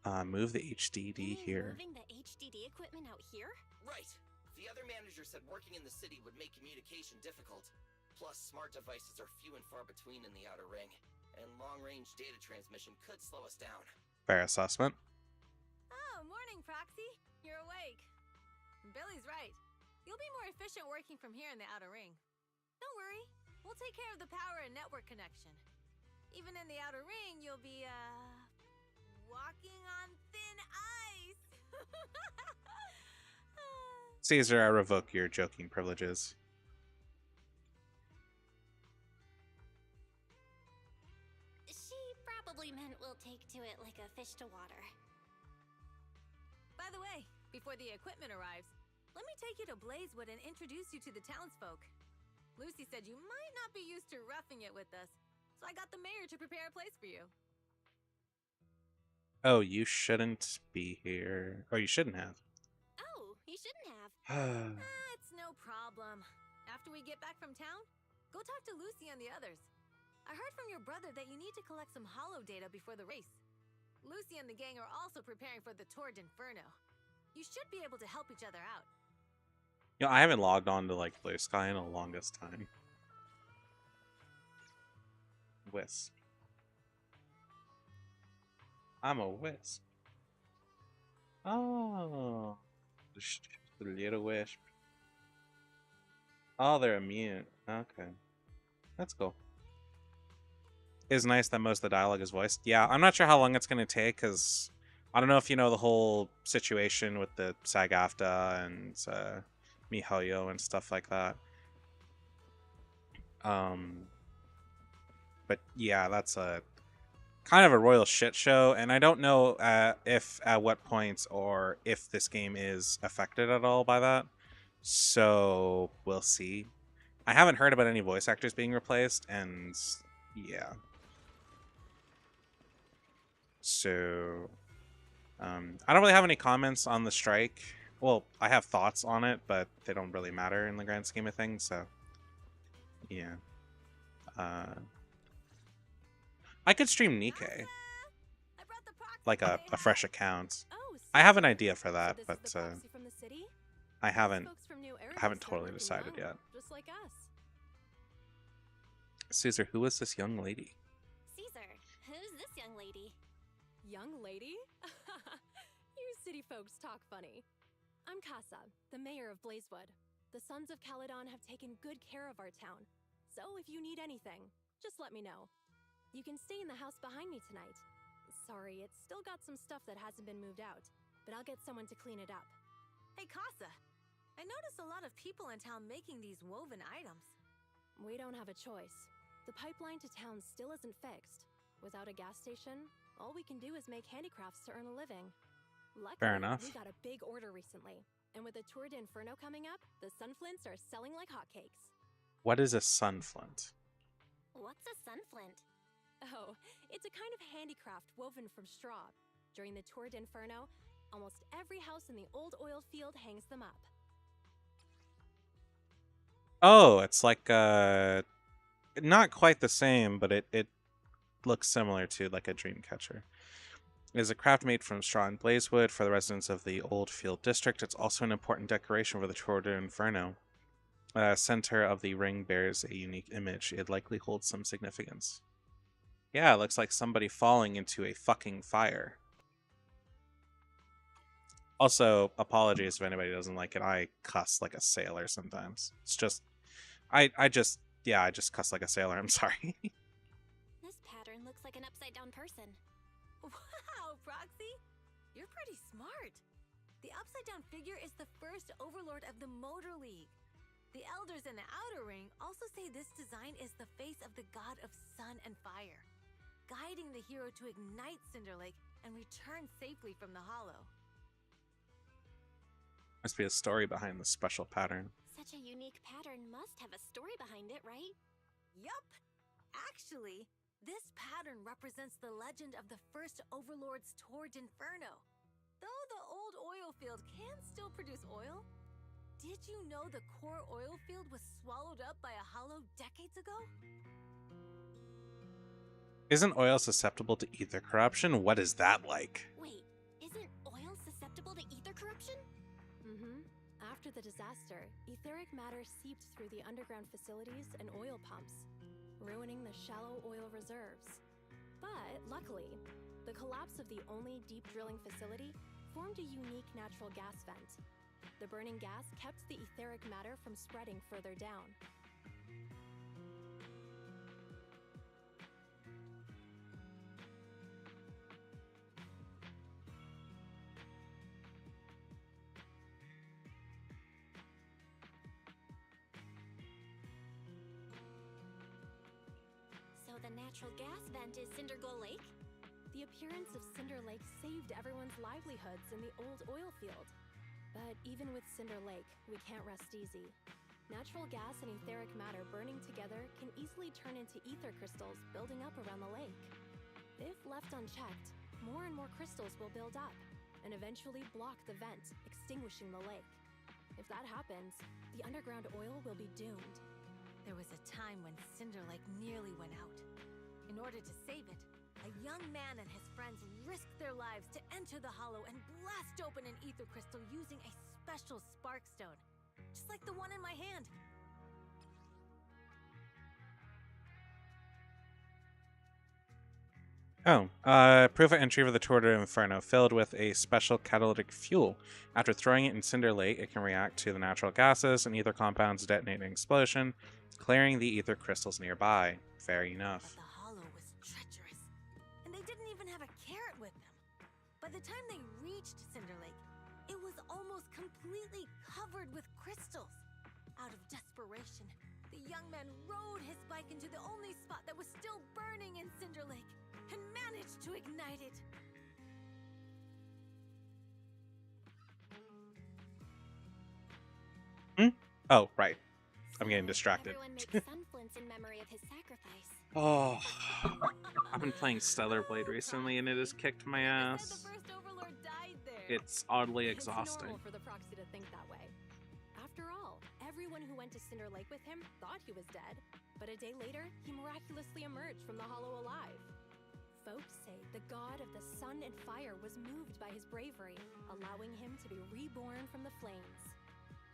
Move the HDD Billy here. moving the HDD equipment out here? Right. The other manager said working in the city would make communication difficult. Plus, smart devices are few and far between in the Outer Ring, and long-range data transmission could slow us down. Fair assessment. Oh, morning, Proxy. You're awake. Billy's right. You'll be more efficient working from here in the Outer Ring. Don't worry. We'll take care of the power and network connection. Even in the Outer Ring, you'll be, walking on thin ice. Caesar, I revoke your joking privileges. She probably meant we'll take to it like a fish to water. By the way, before the equipment arrives, let me take you to Blazewood and introduce you to the townsfolk. Lucy said you might not be used to roughing it with us, so I got the mayor to prepare a place for you. Oh, you shouldn't be here. Or you shouldn't have. Oh, you shouldn't have. It's no problem. After we get back from town, go talk to Lucy and the others. I heard from your brother that you need to collect some holo data before the race. Lucy and the gang are also preparing for the Tour d'Inferno. You should be able to help each other out. You know, I haven't logged on to like Blue Sky in the longest time. Wisp. I'm a wisp. Oh, the little wisp. Oh, they're immune. Okay, that's cool. It's nice that most of the dialogue is voiced. Yeah, I'm not sure how long it's gonna take because I don't know if you know the whole situation with the SAG-AFTRA and MiHoYo and stuff like that. But yeah, that's a kind of a royal shit show, and I don't know if at what points or if this game is affected at all by that. So we'll see. I haven't heard about any voice actors being replaced, and yeah. So I don't really have any comments on the strike. Well, I have thoughts on it, but they don't really matter in the grand scheme of things. So yeah. I could stream Nikke, like a fresh account. I have an idea for that, but I haven't totally decided yet. Just like us. Caesar, who is this young lady? Caesar, who's this young lady? Young lady? You city folks talk funny. I'm Casa, the mayor of Blazewood. The Sons of Caledon have taken good care of our town. So if you need anything, just let me know. You can stay in the house behind me tonight. Sorry, it's still got some stuff that hasn't been moved out, but I'll get someone to clean it up. Hey, Casa. I noticed a lot of people in town making these woven items. We don't have a choice. The pipeline to town still isn't fixed. Without a gas station, all we can do is make handicrafts to earn a living. Luckily, Fair enough. We got a big order recently, and with the Tour d'Inferno coming up, the Sunflints are selling like hotcakes. What is a sunflint? What's a sunflint? Oh, it's a kind of handicraft woven from straw. During the Tour d'Inferno, almost every house in the old oil field hangs them up. Oh, it's like not quite the same, but it looks similar to like a dream catcher. It is a craft made from straw and blazewood for the residents of the Old Field District. It's also an important decoration for the Tour d'Inferno. Center of the ring bears a unique image. It likely holds some significance. Yeah, it looks like somebody falling into a fucking fire. Also, apologies if anybody doesn't like it. I cuss like a sailor sometimes. It's just, I just cuss like a sailor. I'm sorry. This pattern looks like an upside-down person. Wow, Proxy! You're pretty smart. The upside-down figure is the first overlord of the Motor League. The elders in the Outer Ring also say this design is the face of the god of sun and fire, guiding the hero to ignite Cinder Lake and return safely from the Hollow. Must be a story behind the special pattern. Such a unique pattern must have a story behind it, right? Yup! Actually, this pattern represents the legend of the first overlord's Tour d'Inferno. Though the old oil field can still produce oil, did you know the core oil field was swallowed up by a hollow decades ago? Isn't oil susceptible to ether corruption? What is that like? Wait, isn't oil susceptible to ether corruption? Mm-hmm. After the disaster, etheric matter seeped through the underground facilities and oil pumps, ruining the shallow oil reserves. But luckily, the collapse of the only deep drilling facility formed a unique natural gas vent. The burning gas kept the etheric matter from spreading further down. So the natural gas vent is Cinderglow Lake? The appearance of Cinder Lake saved everyone's livelihoods in the old oil field. But even with Cinder Lake, we can't rest easy. Natural gas and etheric matter burning together can easily turn into ether crystals building up around the lake. If left unchecked, more and more crystals will build up and eventually block the vent, extinguishing the lake. If that happens, the underground oil will be doomed. There was a time when Cinder Lake nearly went out. In order to save it, a young man and his friends risked their lives to enter the Hollow and blast open an ether crystal using a special spark stone, just like the one in my hand. Proof of entry for the Tour d'Inferno, filled with a special catalytic fuel. After throwing it in Cinder Lake, it can react to the natural gases and ether compounds, detonate an explosion, clearing the ether crystals nearby. Fair enough. But the Hollow was treacherous, and they didn't even have a carrot with them. By the time they reached Cinder Lake, it was almost completely covered with crystals. Out of desperation, the young man rode his bike into the only spot that was still burning in Cinder Lake and managed to ignite it. Oh, right. I'm getting distracted. Everyone makes sunflints in memory of his sacrifice. Oh, I've been playing Stellar Blade recently, and it has kicked my ass. The first overlord died there. It's oddly It's exhausting. normal for the proxy to think that way. After all, everyone who went to Cinder Lake with him thought he was dead, but a day later, he miraculously emerged from the Hollow alive. Folks say the god of the sun and fire was moved by his bravery, allowing him to be reborn from the flames.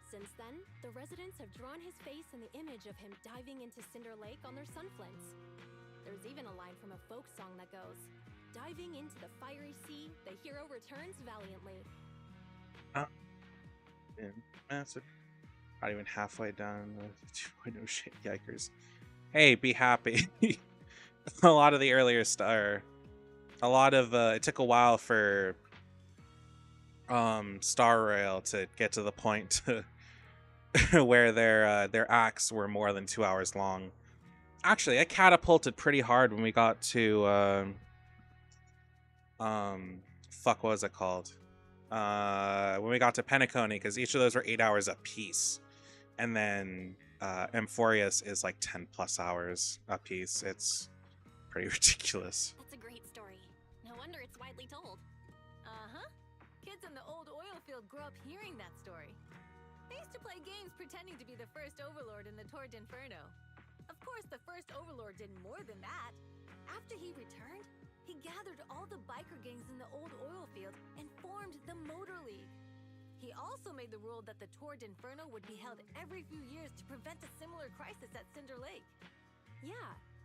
Since then, the residents have drawn his face in the image of him diving into Cinder Lake on their sunflints. There's even a line from a folk song that goes, "Diving into the fiery sea, the hero returns valiantly." Massive. Not even halfway done. No shit, yikers. Hey, be happy. A lot of the earlier it took a while for Star Rail to get to the point to where their acts were more than 2 hours long. Actually, I catapulted pretty hard when we got to what was it called? When we got to Penacony, because each of those were 8 hours a piece, and then Amphorius is like 10 plus hours a piece. It's pretty ridiculous. That's a great story. No wonder it's widely told. Uh-huh. Kids in the old oil field grew up hearing that story. They used to play games pretending to be the first overlord in the Tour d'Inferno. Of course, the first overlord did more than that. After he returned, he gathered all the biker gangs in the old oil field and formed the Motor League. He also made the rule that the Tour d'Inferno would be held every few years to prevent a similar crisis at Cinder Lake. Yeah,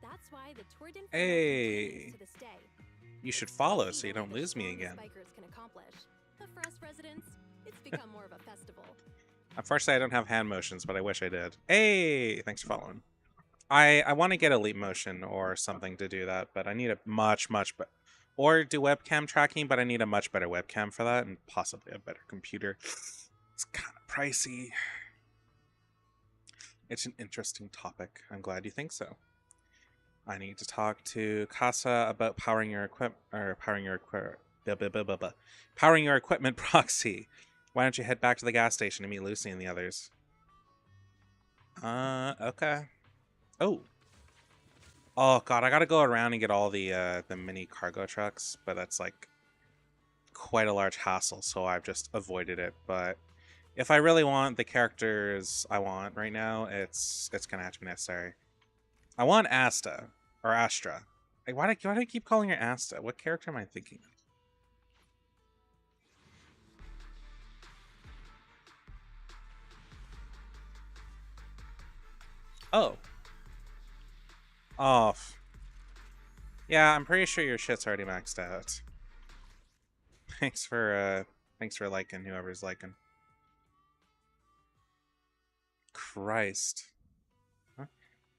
that's why the Tour d'Inferno Hey. continues to this day. You should follow so you don't lose me again. Bikers can accomplish. but for us residents, it's become more of a festival. Unfortunately, I don't have hand motions, but I wish I did. Hey, thanks for following. I want to get a leap motion or something to do that, but I need a much better, or do webcam tracking, but I need a much better webcam for that, and possibly a better computer. It's kind of pricey. It's an interesting topic. I'm glad you think so. I need to talk to Casa about powering your equipment proxy. Why don't you head back to the gas station to meet Lucy and the others? Okay. Oh god, I gotta go around and get all the mini cargo trucks, but that's like quite a large hassle, so I've just avoided it. But if I really want the characters I want right now, it's gonna have to be necessary. I want Asta or Astra. Like, why do I keep calling her Asta? What character am I thinking of? Oh. Yeah, I'm pretty sure your shit's already maxed out. Thanks for liking, whoever's liking. Christ. Huh?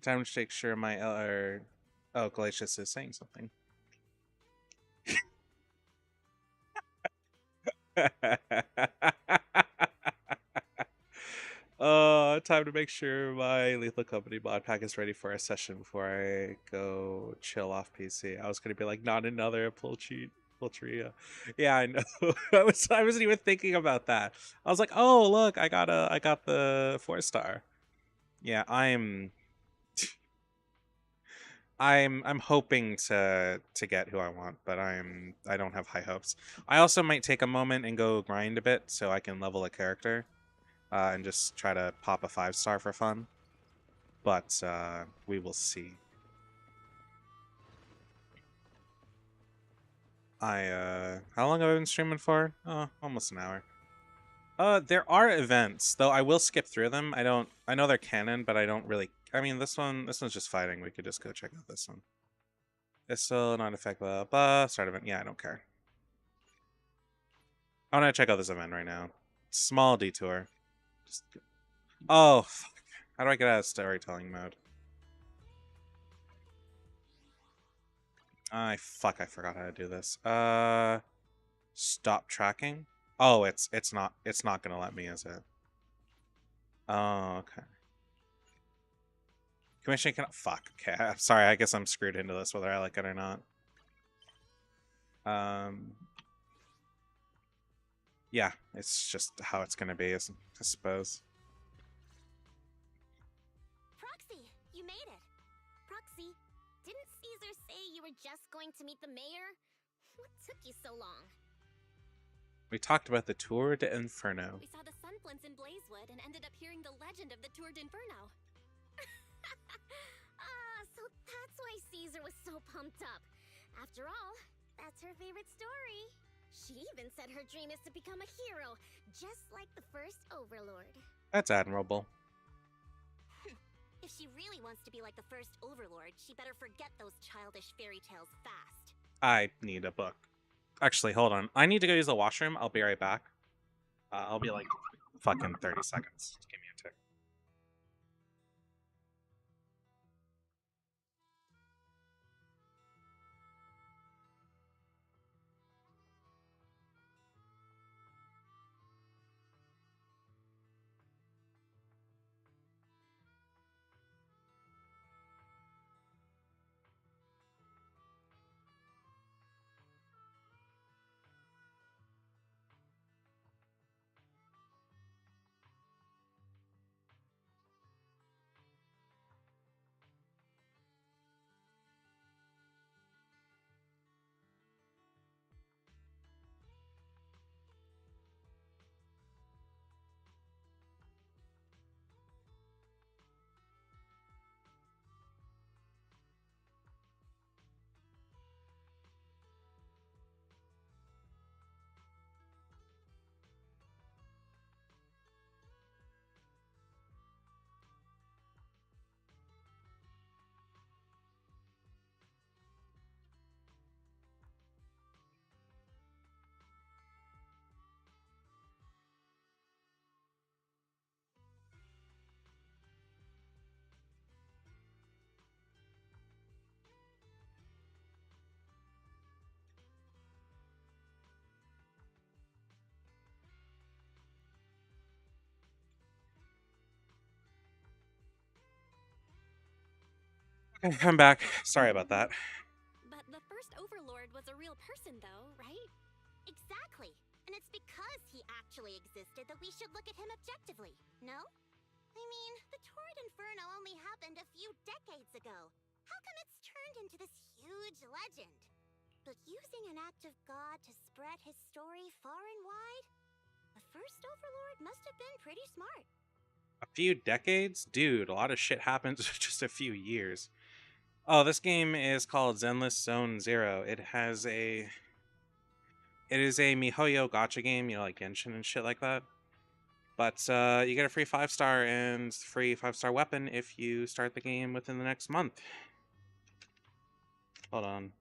Time to make sure my oh, Glacius is saying something. Time to make sure my Lethal Company mod pack is ready for a session before I go chill off PC. I was gonna be like, not another Pultria. Yeah, I know. I wasn't even thinking about that. I was like, oh look, I got the 4-star. Yeah, I'm hoping to get who I want, but I don't have high hopes. I also might take a moment and go grind a bit so I can level a character. And just try to pop a 5-star for fun. But we will see. How long have I been streaming for? Oh, almost an hour. There are events, though I will skip through them. I know they're canon, but I don't really. I mean, this one's just fighting. We could just go check out this one. This will not affect blah blah. Start event. Yeah, I don't care. I want to check out this event right now. Small detour. Oh, fuck. How do I get out of storytelling mode? I forgot how to do this. Stop tracking? Oh, it's not gonna let me, is it? Oh, okay. Commission can fuck. Okay, I'm sorry, I guess I'm screwed into this whether I like it or not. Yeah, it's just how it's gonna be, I suppose. Proxy, you made it. Proxy, didn't Caesar say you were just going to meet the mayor? What took you so long? We talked about the Tour de Inferno. We saw the Sunflints in Blazewood and ended up hearing the legend of the Tour d'Inferno. So that's why Caesar was so pumped up. After all, that's her favorite story. She even said her dream is to become a hero, just like the first Overlord. That's admirable. If she really wants to be like the first Overlord, she better forget those childish fairy tales fast. I need a book. Actually, hold on. I need to go use the washroom. I'll be right back. I'll be like fucking 30 seconds. Give me a tick. I'm back. Sorry about that. But the first overlord was a real person, though, right? Exactly. And it's because he actually existed that we should look at him objectively, no? I mean, the Torrid Inferno only happened a few decades ago. How come it's turned into this huge legend? But using an act of God to spread his story far and wide? The first overlord must have been pretty smart. A few decades? Dude, a lot of shit happens in just a few years. Oh, this game is called Zenless Zone Zero. It is a MiHoYo gacha game, you know, like Genshin and shit like that. But you get a free 5-star and free 5-star weapon if you start the game within the next month. Hold on.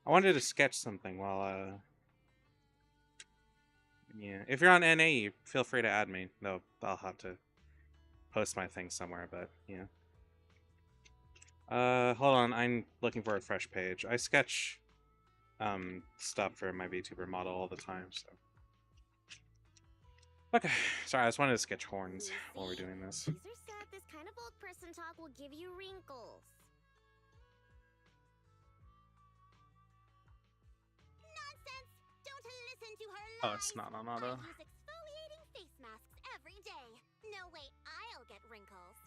I wanted to sketch something while yeah. If you're on NA, feel free to add me. No, I'll have to post my thing somewhere, but yeah. Hold on, I'm looking for a fresh page. I sketch stuff for my VTuber model all the time, so. Okay, sorry, I just wanted to sketch horns while we're doing this. Caesar said this kind of old person talk will give you wrinkles. Nonsense! Don't listen to her lies! Oh, it's not on auto. I use exfoliating face masks every day. No way I'll get wrinkles.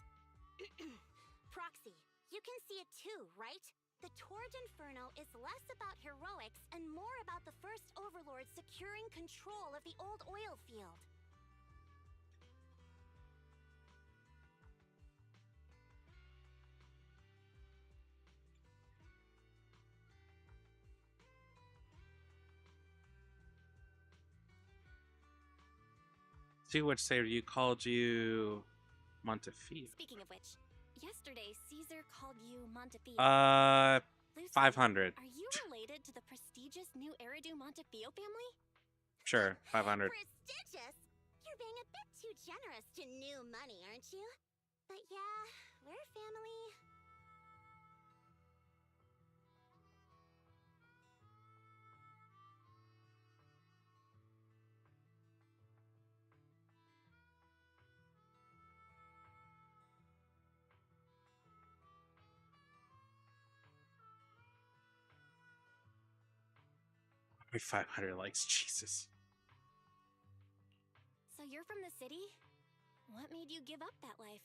Proxy, you can see it too, right? The Torrid Inferno is less about heroics and more about the first overlord securing control of the old oil field. See what say you called you Montefiore. Speaking of which, yesterday Caesar called you Montefiore. 500. Are you related to the prestigious new Eridu Montefiore family? Sure, 500. Prestigious? You're being a bit too generous to new money, aren't you? But yeah, we're family. Every 500 likes, Jesus. So you're from the city? What made you give up that life?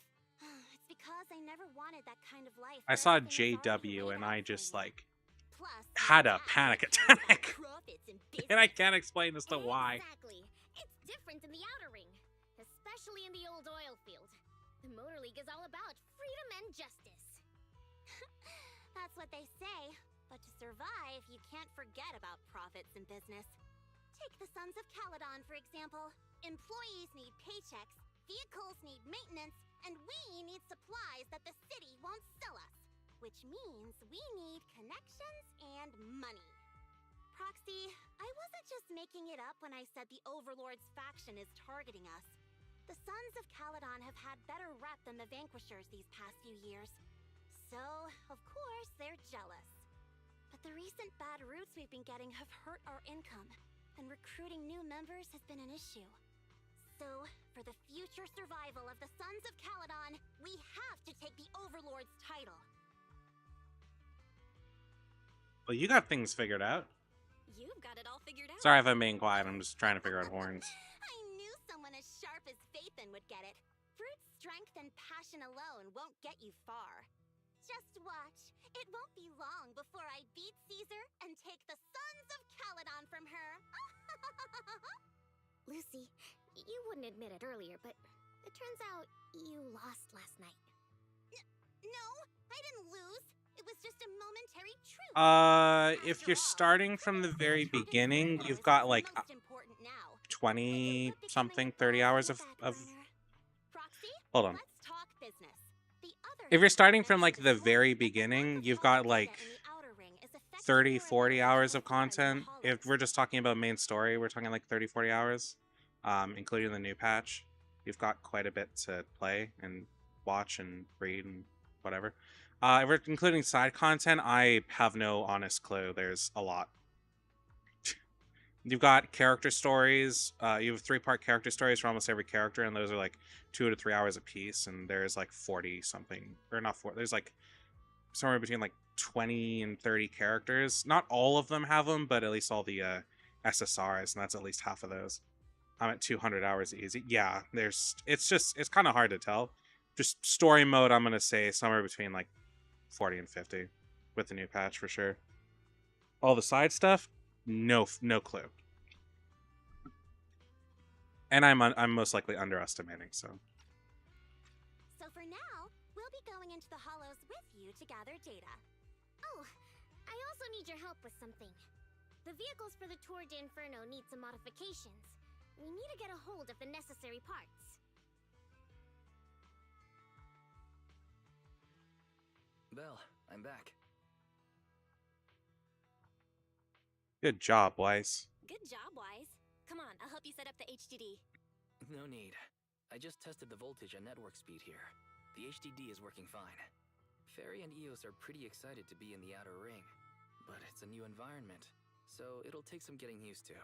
It's because I never wanted that kind of life. I where saw everything was already JW laid and out I for just you. like Plus, had a that panic comes with attack. profits and And I business. can't explain as to why. Exactly. It's different in the Outer Ring, especially in the old oil field. The Motor League is all about freedom and justice. That's what they say. But to survive, you can't forget about profits in business. Take the Sons of Caledon, for example. Employees need paychecks, vehicles need maintenance, and we need supplies that the city won't sell us. Which means we need connections and money. Proxy, I wasn't just making it up when I said the Overlord's faction is targeting us. The Sons of Caledon have had better rep than the Vanquishers these past few years. So, of course, they're jealous. But the recent bad routes we've been getting have hurt our income, and recruiting new members has been an issue. So, for the future survival of the Sons of Caledon, we have to take the Overlord's title. Well, you got things figured out. You've got it all figured out. Sorry if I'm being quiet, I'm just trying to figure out horns. I knew someone as sharp as Phaethon would get it. Brute strength and passion alone won't get you far. Just watch. It won't be long before I beat Caesar and take the Sons of Caledon from her. Lucy, you wouldn't admit it earlier, but it turns out you lost last night. No, I didn't lose. It was just a momentary truce. If you're starting from the very beginning, you've got like 20 something, 30 hours of hold on. Let's talk business. The other If you're starting from like the very beginning, you've got like 30, 40 hours of content. If we're just talking about main story, we're talking like 30, 40 hours, including the new patch. You've got quite a bit to play and watch and read and whatever. If we're including side content, I have no honest clue. There's a lot. You've got character stories. You have 3-part character stories for almost every character, and those are like 2 to 3 hours a piece. And there's like 40 something, or not 4. There's like somewhere between like 20 and 30 characters. Not all of them have them, but at least all the SSRs, and that's at least half of those. I'm at 200 hours easy. Yeah, it's kind of hard to tell. Just story mode, I'm gonna say somewhere between like 40 and 50 with the new patch for sure. All the side stuff, no clue. And I'm most likely underestimating, so. So for now, we'll be going into the Hollows with you to gather data. Oh, I also need your help with something. The vehicles for the Tour d'Inferno need some modifications. We need to get a hold of the necessary parts. Belle, I'm back. Good job, Weiss. Good job, Wise. Come on, I'll help you set up the HDD. No need. I just tested the voltage and network speed here. The HDD is working fine. Fairy and Eos are pretty excited to be in the Outer Ring, but it's a new environment, so it'll take some getting used to.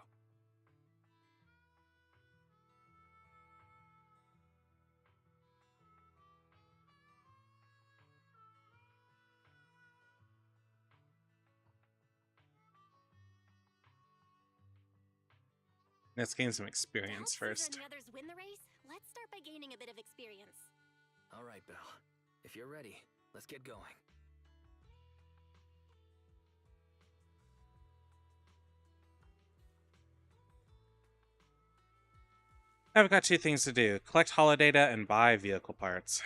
Let's gain some experience first. And the others win the race, let's start by gaining a bit of experience. All right, Belle. If you're ready, let's get going. I've got two things to do. Collect holodata and buy vehicle parts.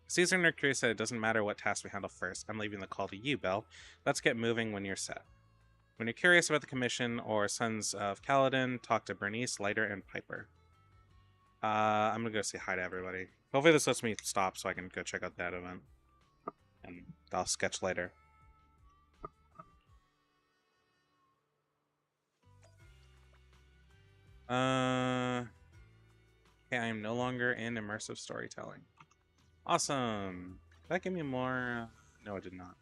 Caesar and Mercury said it doesn't matter what task we handle first. I'm leaving the call to you, Belle. Let's get moving when you're set. When you're curious about the Commission or Sons of Kaladin, talk to Bernice, Lighter, and Piper. I'm gonna go say hi to everybody. Hopefully this lets me stop so I can go check out that event. And I'll sketch later. Okay, I am no longer in immersive storytelling. Awesome. Did that give me more? No, it did not.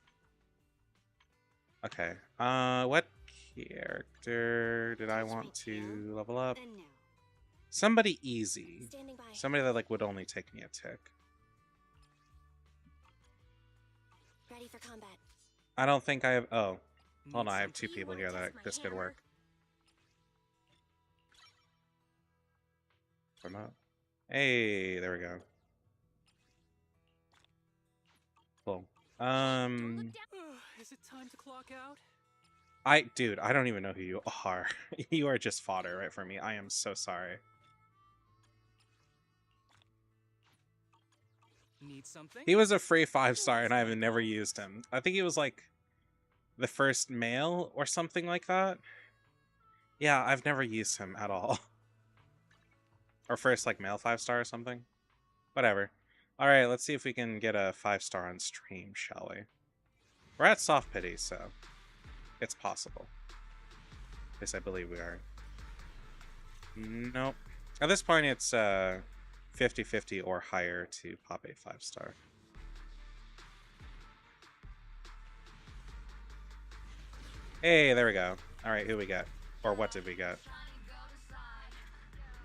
Okay. What character did I want to level up? Somebody easy. Somebody that like would only take me a tick. Ready for combat. I don't think I have. Oh, hold on. I have two people here that this could work. Remote. Hey, there we go. Cool. Is it time to clock out? Dude, I don't even know who you are. You are just fodder, right, for me. I am so sorry. Need something? He was a free 5-star and I have never used him. I think he was like the first male or something like that. Yeah, I've never used him at all. Or first like male 5-star or something. Whatever. Alright, let's see if we can get a 5-star on stream, shall we? We're at soft pity, so it's possible. At least I believe we are. Nope. At this point, it's 50-50 or higher to pop a 5-star. Hey, there we go. Alright, who we got? Or what did we get?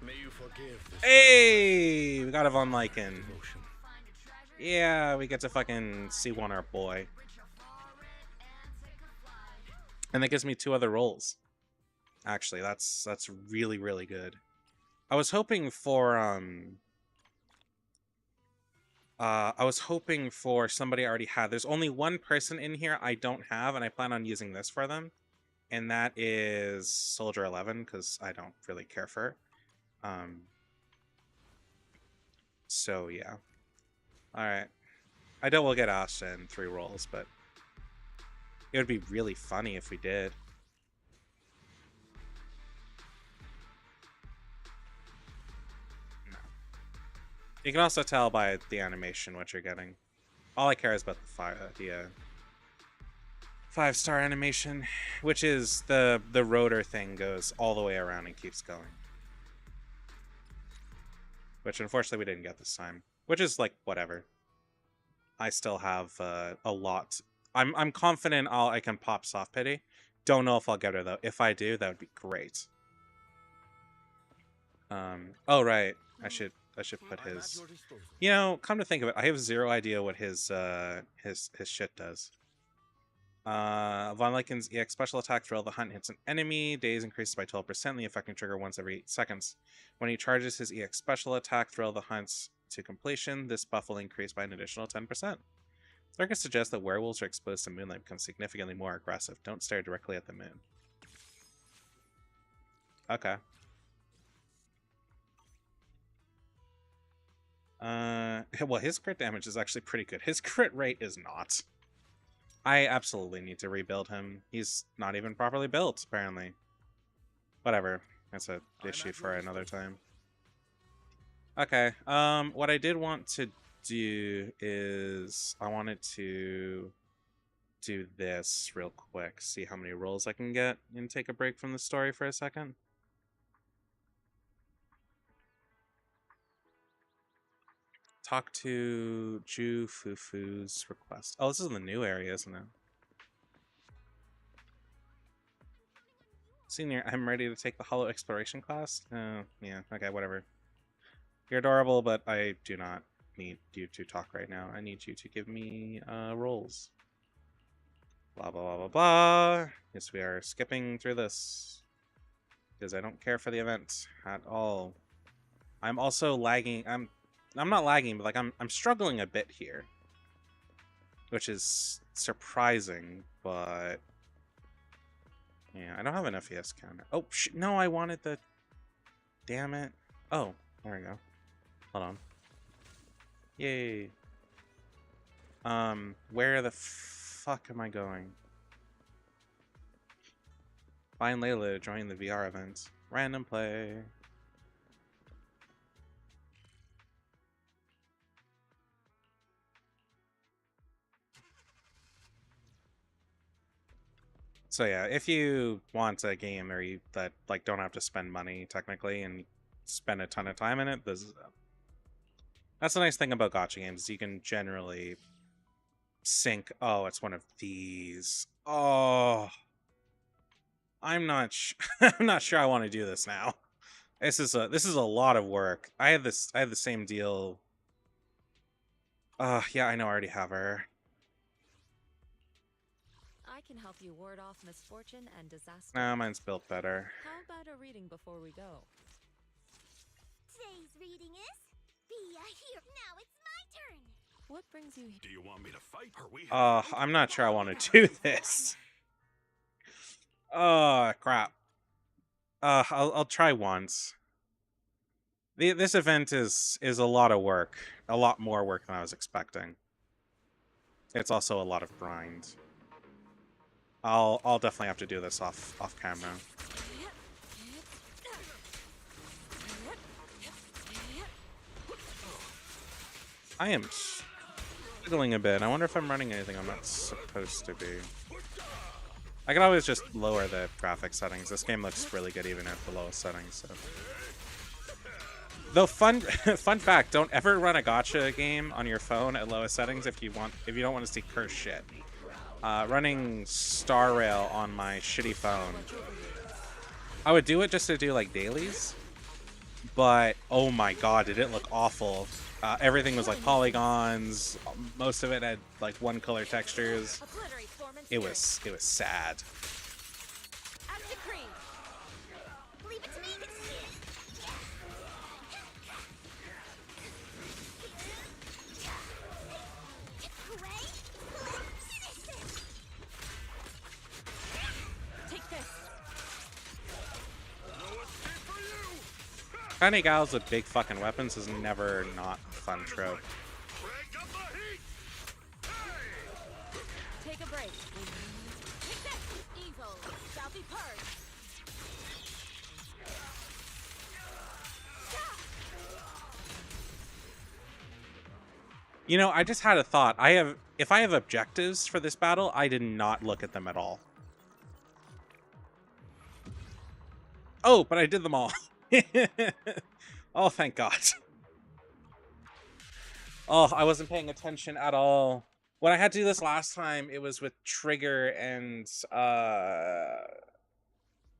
May you forgive this. Hey! We got a Von Lycan. Yeah, we get to fucking C1 our boy. And that gives me 2 other roles. Actually, that's really, really good. I was hoping for somebody I already had. There's only one person in here I don't have, and I plan on using this for them. And that is Soldier 11, because I don't really care for her. So yeah. Alright. I know we'll get Asha in 3 roles, but it would be really funny if we did. No. You can also tell by the animation what you're getting. All I care is about the 5-star animation, which is the rotor thing goes all the way around and keeps going. Which unfortunately we didn't get this time. Which is like whatever. I still have a lot. I'm confident I can pop soft pity. Don't know if I'll get her though. If I do, that would be great. Oh right, I should put his. You know, come to think of it, I have zero idea what his shit does. Von Lycan's EX special attack thrill the hunt hits an enemy. Days increases by 12%. The effect can trigger once every 8 seconds. When he charges his EX special attack thrill the hunts to completion, this buff will increase by an additional 10%. Circus suggests that werewolves are exposed to moonlight become significantly more aggressive. Don't stare directly at the moon. Okay. Well, his crit damage is actually pretty good. His crit rate is not. I absolutely need to rebuild him. He's not even properly built, apparently. Whatever. That's an issue for another time. Okay. What I did want to do is I wanted to do this real quick. See how many rolls I can get and take a break from the story for a second. Talk to Ju Fufu's request. Oh, this is in the new area, isn't it? Senior, I'm ready to take the Hollow Exploration class. Oh, yeah, okay, whatever. You're adorable, but I do not need you to talk right now. I need you to give me rolls. Blah, blah, blah, blah, blah. Yes, we are skipping through this. Because I don't care for the event at all. I'm also lagging. I'm not lagging, but like I'm struggling a bit here, which is surprising. But yeah, I don't have an FES counter. Oh no, I wanted the. Damn it! Oh, there we go. Hold on. Yay. Where the fuck am I going? Find Layla to join the VR event. Random play. So yeah, if you want a game or you that like don't have to spend money technically and spend a ton of time in it, that's the nice thing about gacha games is you can generally sync. Oh, it's one of these. Oh, I'm not sure I want to do this now. This is a lot of work. I had the same deal. Yeah, I know I already have her. I can help you ward off misfortune and disaster. Nah, mine's built better. How about a reading before we go? Today's reading is Be Here. Now it's my turn. What brings you here? Do you want me to fight or we I'm not sure I want to do this. Oh, crap. I'll try once. This event is a lot of work. A lot more work than I was expecting. It's also a lot of grind. I'll definitely have to do this off camera. I am struggling a bit. I wonder if I'm running anything I'm not supposed to be. I can always just lower the graphic settings. This game looks really good even at the lowest settings. So. Though fun fact, don't ever run a gacha game on your phone at lowest settings if you don't want to see cursed shit. Running Star Rail on my shitty phone. I would do it just to do like dailies, but oh my god, did it look awful. Everything was like polygons. Most of it had like one color textures. It was sad. Leave it to me. Finding gals with big fucking weapons is never not a fun trope. Take a break. Take this! Evil shall be purged. You know, I just had a thought. If I have objectives for this battle, I did not look at them at all. Oh, but I did them all. Oh, thank God. Oh, I wasn't paying attention at all. When I had to do this last time, it was with Trigger and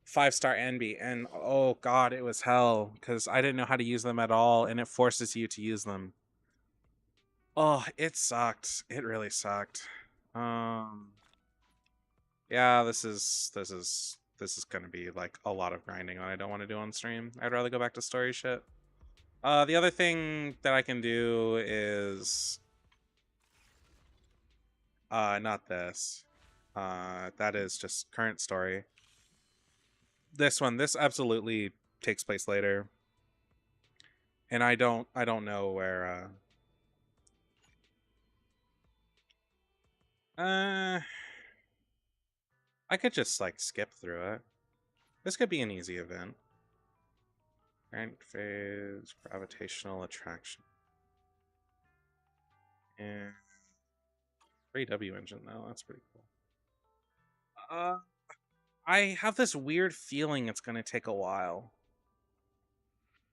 5-star Enby, and oh god, it was hell because I didn't know how to use them at all, and it forces you to use them. Oh, it sucked. It really sucked. Yeah, this is gonna be like a lot of grinding that I don't want to do on stream. I'd rather go back to story shit. The other thing that I can do is not this. That is just current story. This absolutely takes place later. And I don't know where I could just like skip through it. This could be an easy event. Current phase, gravitational attraction. And 3W engine though, that's pretty cool. I have this weird feeling it's gonna take a while.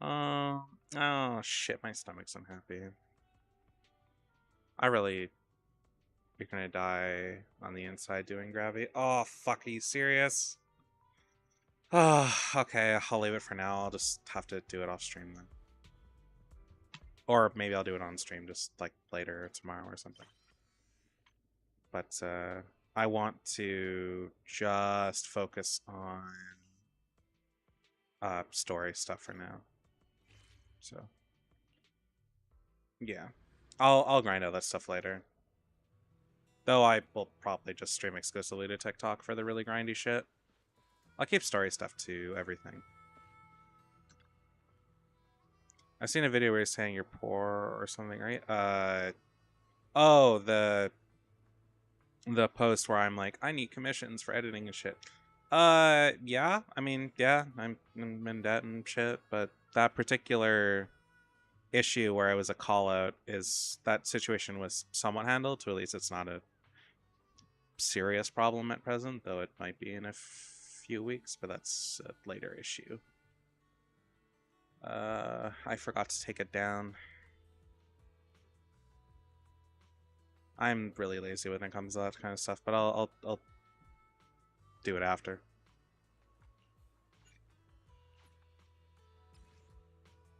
Oh shit, my stomach's unhappy. You're gonna die on the inside doing gravity. Oh fuck, are you serious? Oh, okay, I'll leave it for now. I'll just have to do it off stream then. Or maybe I'll do it on stream just like later or tomorrow or something. But I want to just focus on story stuff for now. So yeah, I'll grind out that stuff later. Though I will probably just stream exclusively to TikTok for the really grindy shit. I'll keep story stuff to everything. I've seen a video where you're saying you're poor or something, right? Oh, the post where I'm like, I need commissions for editing and shit. Yeah, I mean, yeah, I'm in debt and shit, but that particular issue where I was a call out that situation was somewhat handled, to at least it's not a serious problem at present, though it might be in a few weeks, but that's a later issue. I forgot to take it down. I'm really lazy when it comes to that kind of stuff, but I'll do it after.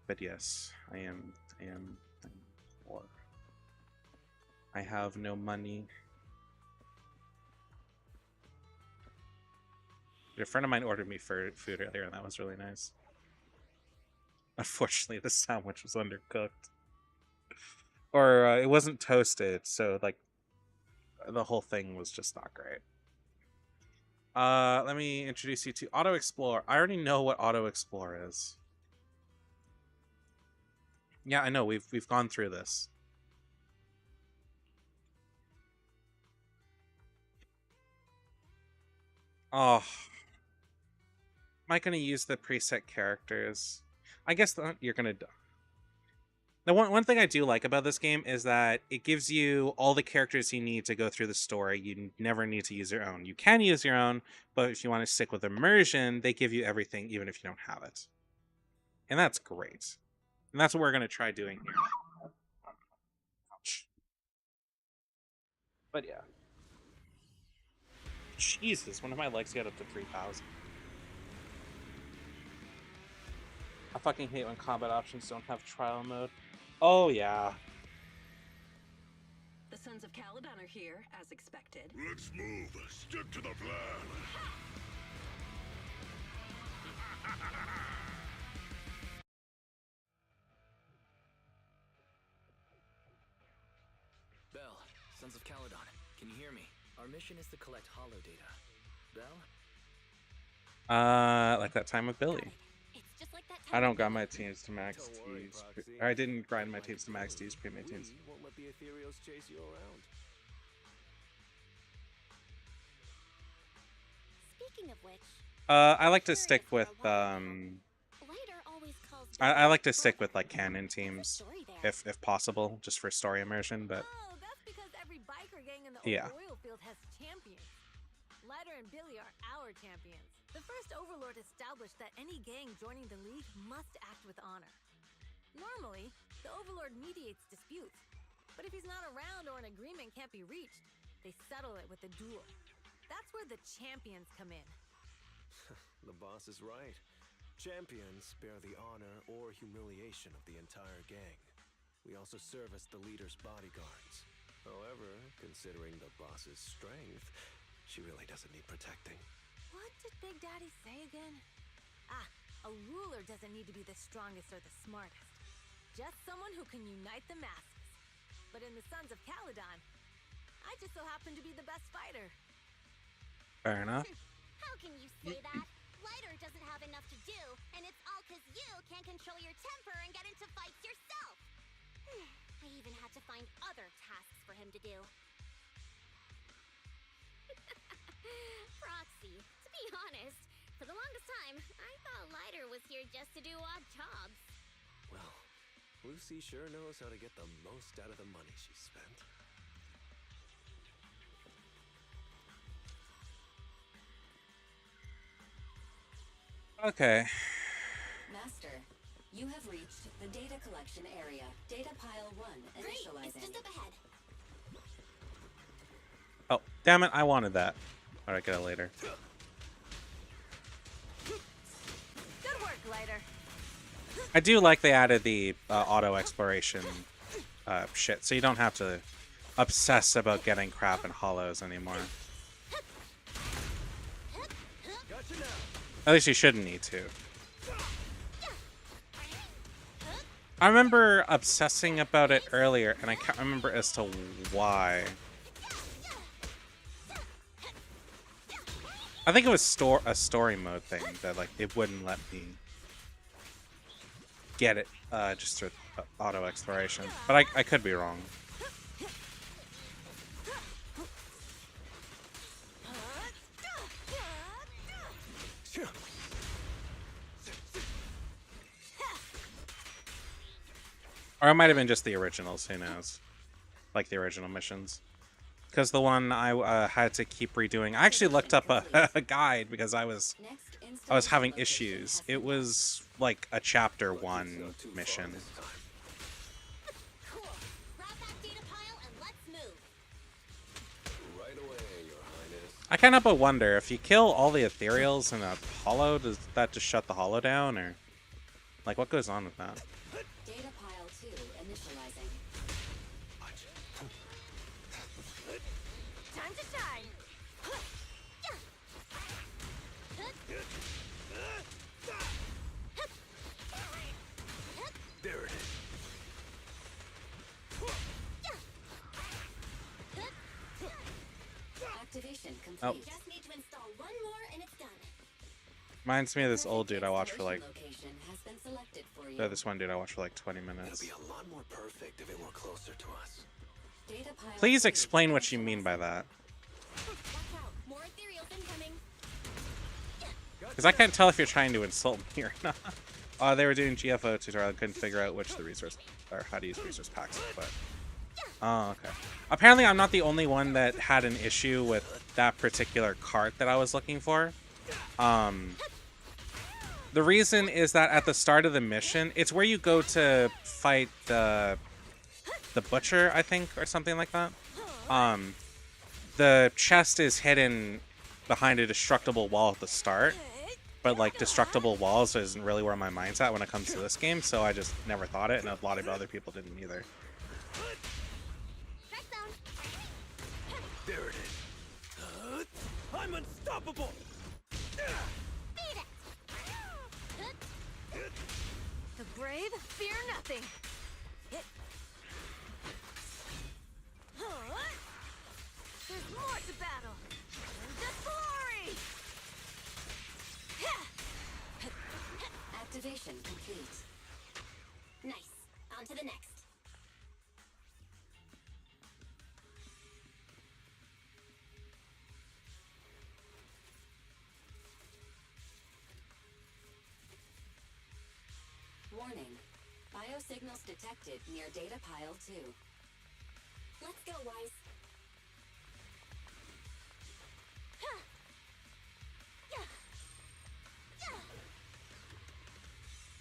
But yes, I am poor. I have no money. A friend of mine ordered me for food earlier, and that was really nice. Unfortunately, the sandwich was undercooked. Or it wasn't toasted, so like the whole thing was just not great. Let me introduce you to Auto Explore. I already know what Auto Explore is. Yeah, I know, we've gone through this. Oh. Am I gonna use the preset characters? I guess you're gonna... The one thing I do like about this game is that it gives you all the characters you need to go through the story. You never need to use your own. You can use your own, but if you want to stick with immersion, they give you everything even if you don't have it. And that's great. And that's what we're going to try doing here. Ouch. But yeah. Jesus, one of my legs got up to 3,000. I fucking hate when combat options don't have trial mode. Oh, yeah. The Sons of Caledon are here, as expected. Let's move. Stick to the plan. Bell, Sons of Caledon, can you hear me? Our mission is to collect holo data. Bell? Like that time with Billy. I don't got my teams to max T's. I didn't grind my teams to max T's pre-made teams. Won't let the Ethereals chase you around. Speaking of which, I like to stick with I like to stick with like canon teams if possible, just for story immersion, but Oh, that's because every biker gang in the yeah. oil field has champions. Lighter and Billy are our champions. The first Overlord established that any gang joining the League must act with honor. Normally, the Overlord mediates disputes, but if he's not around or an agreement can't be reached, they settle it with a duel. That's where the champions come in. The boss is right. Champions bear the honor or humiliation of the entire gang. We also serve as the leader's bodyguards. However, considering the boss's strength, she really doesn't need protecting. What did Big Daddy say again? Ah, a ruler doesn't need to be the strongest or the smartest. Just someone who can unite the masses. But in the Sons of Caledon, I just so happen to be the best fighter. Fair enough. How can you say that? Lighter doesn't have enough to do, and it's all because you can't control your temper and get into fights yourself. I even had to find other tasks for him to do. Proxy, to be honest, for the longest time, I thought Lighter was here just to do odd jobs. Well, Lucy sure knows how to get the most out of the money she spent. Okay. Master, you have reached the data collection area. Data pile 1 initializing. Great, it's just up ahead. Oh, damn it, I wanted that. Alright, get it later. Good work, Lighter. I do like they added the auto exploration shit, so you don't have to obsess about getting crap in hollows anymore. At least you shouldn't need to. I remember obsessing about it earlier, and I can't remember as to why. I think it was a story mode thing that like it wouldn't let me get it just through auto exploration, but I could be wrong. Or it might have been just the originals, who knows? Like the original missions. Because the one I had to keep redoing. I actually looked up a guide because I was having issues. It was like a chapter 1 mission. I can't help but wonder, if you kill all the ethereals in a hollow, does that just shut the hollow down, or like what goes on with that? Data pile 2 initializing. Time to shine. There it is. Activation complete. Oh. Just need to install one more and it's done. Reminds me of this old dude I watched for like... Location has been selected for you. this one dude I watched for like 20 minutes. It'd be a lot more perfect if it were closer to us. Data pile Please 3 explain what you mean by that. Watch out, more ethereals incoming. Because I can't tell if you're trying to insult me or not. They were doing GFO tutorial and couldn't figure out which the resource, or how to use resource packs, but... Oh, okay. Apparently I'm not the only one that had an issue with that particular cart that I was looking for. The reason is that at the start of the mission, it's where you go to fight the butcher, I think, or something like that. The chest is hidden behind a destructible wall at the start, but like destructible walls isn't really where my mind's at when it comes to this game, so I just never thought it, and a lot of other people didn't either. There it is. I'm unstoppable. The brave fear nothing. There's more to battle. And just glory. Activation complete. Nice. On to the next. Warning. Biosignals detected near data pile 2. Let's go, Wise.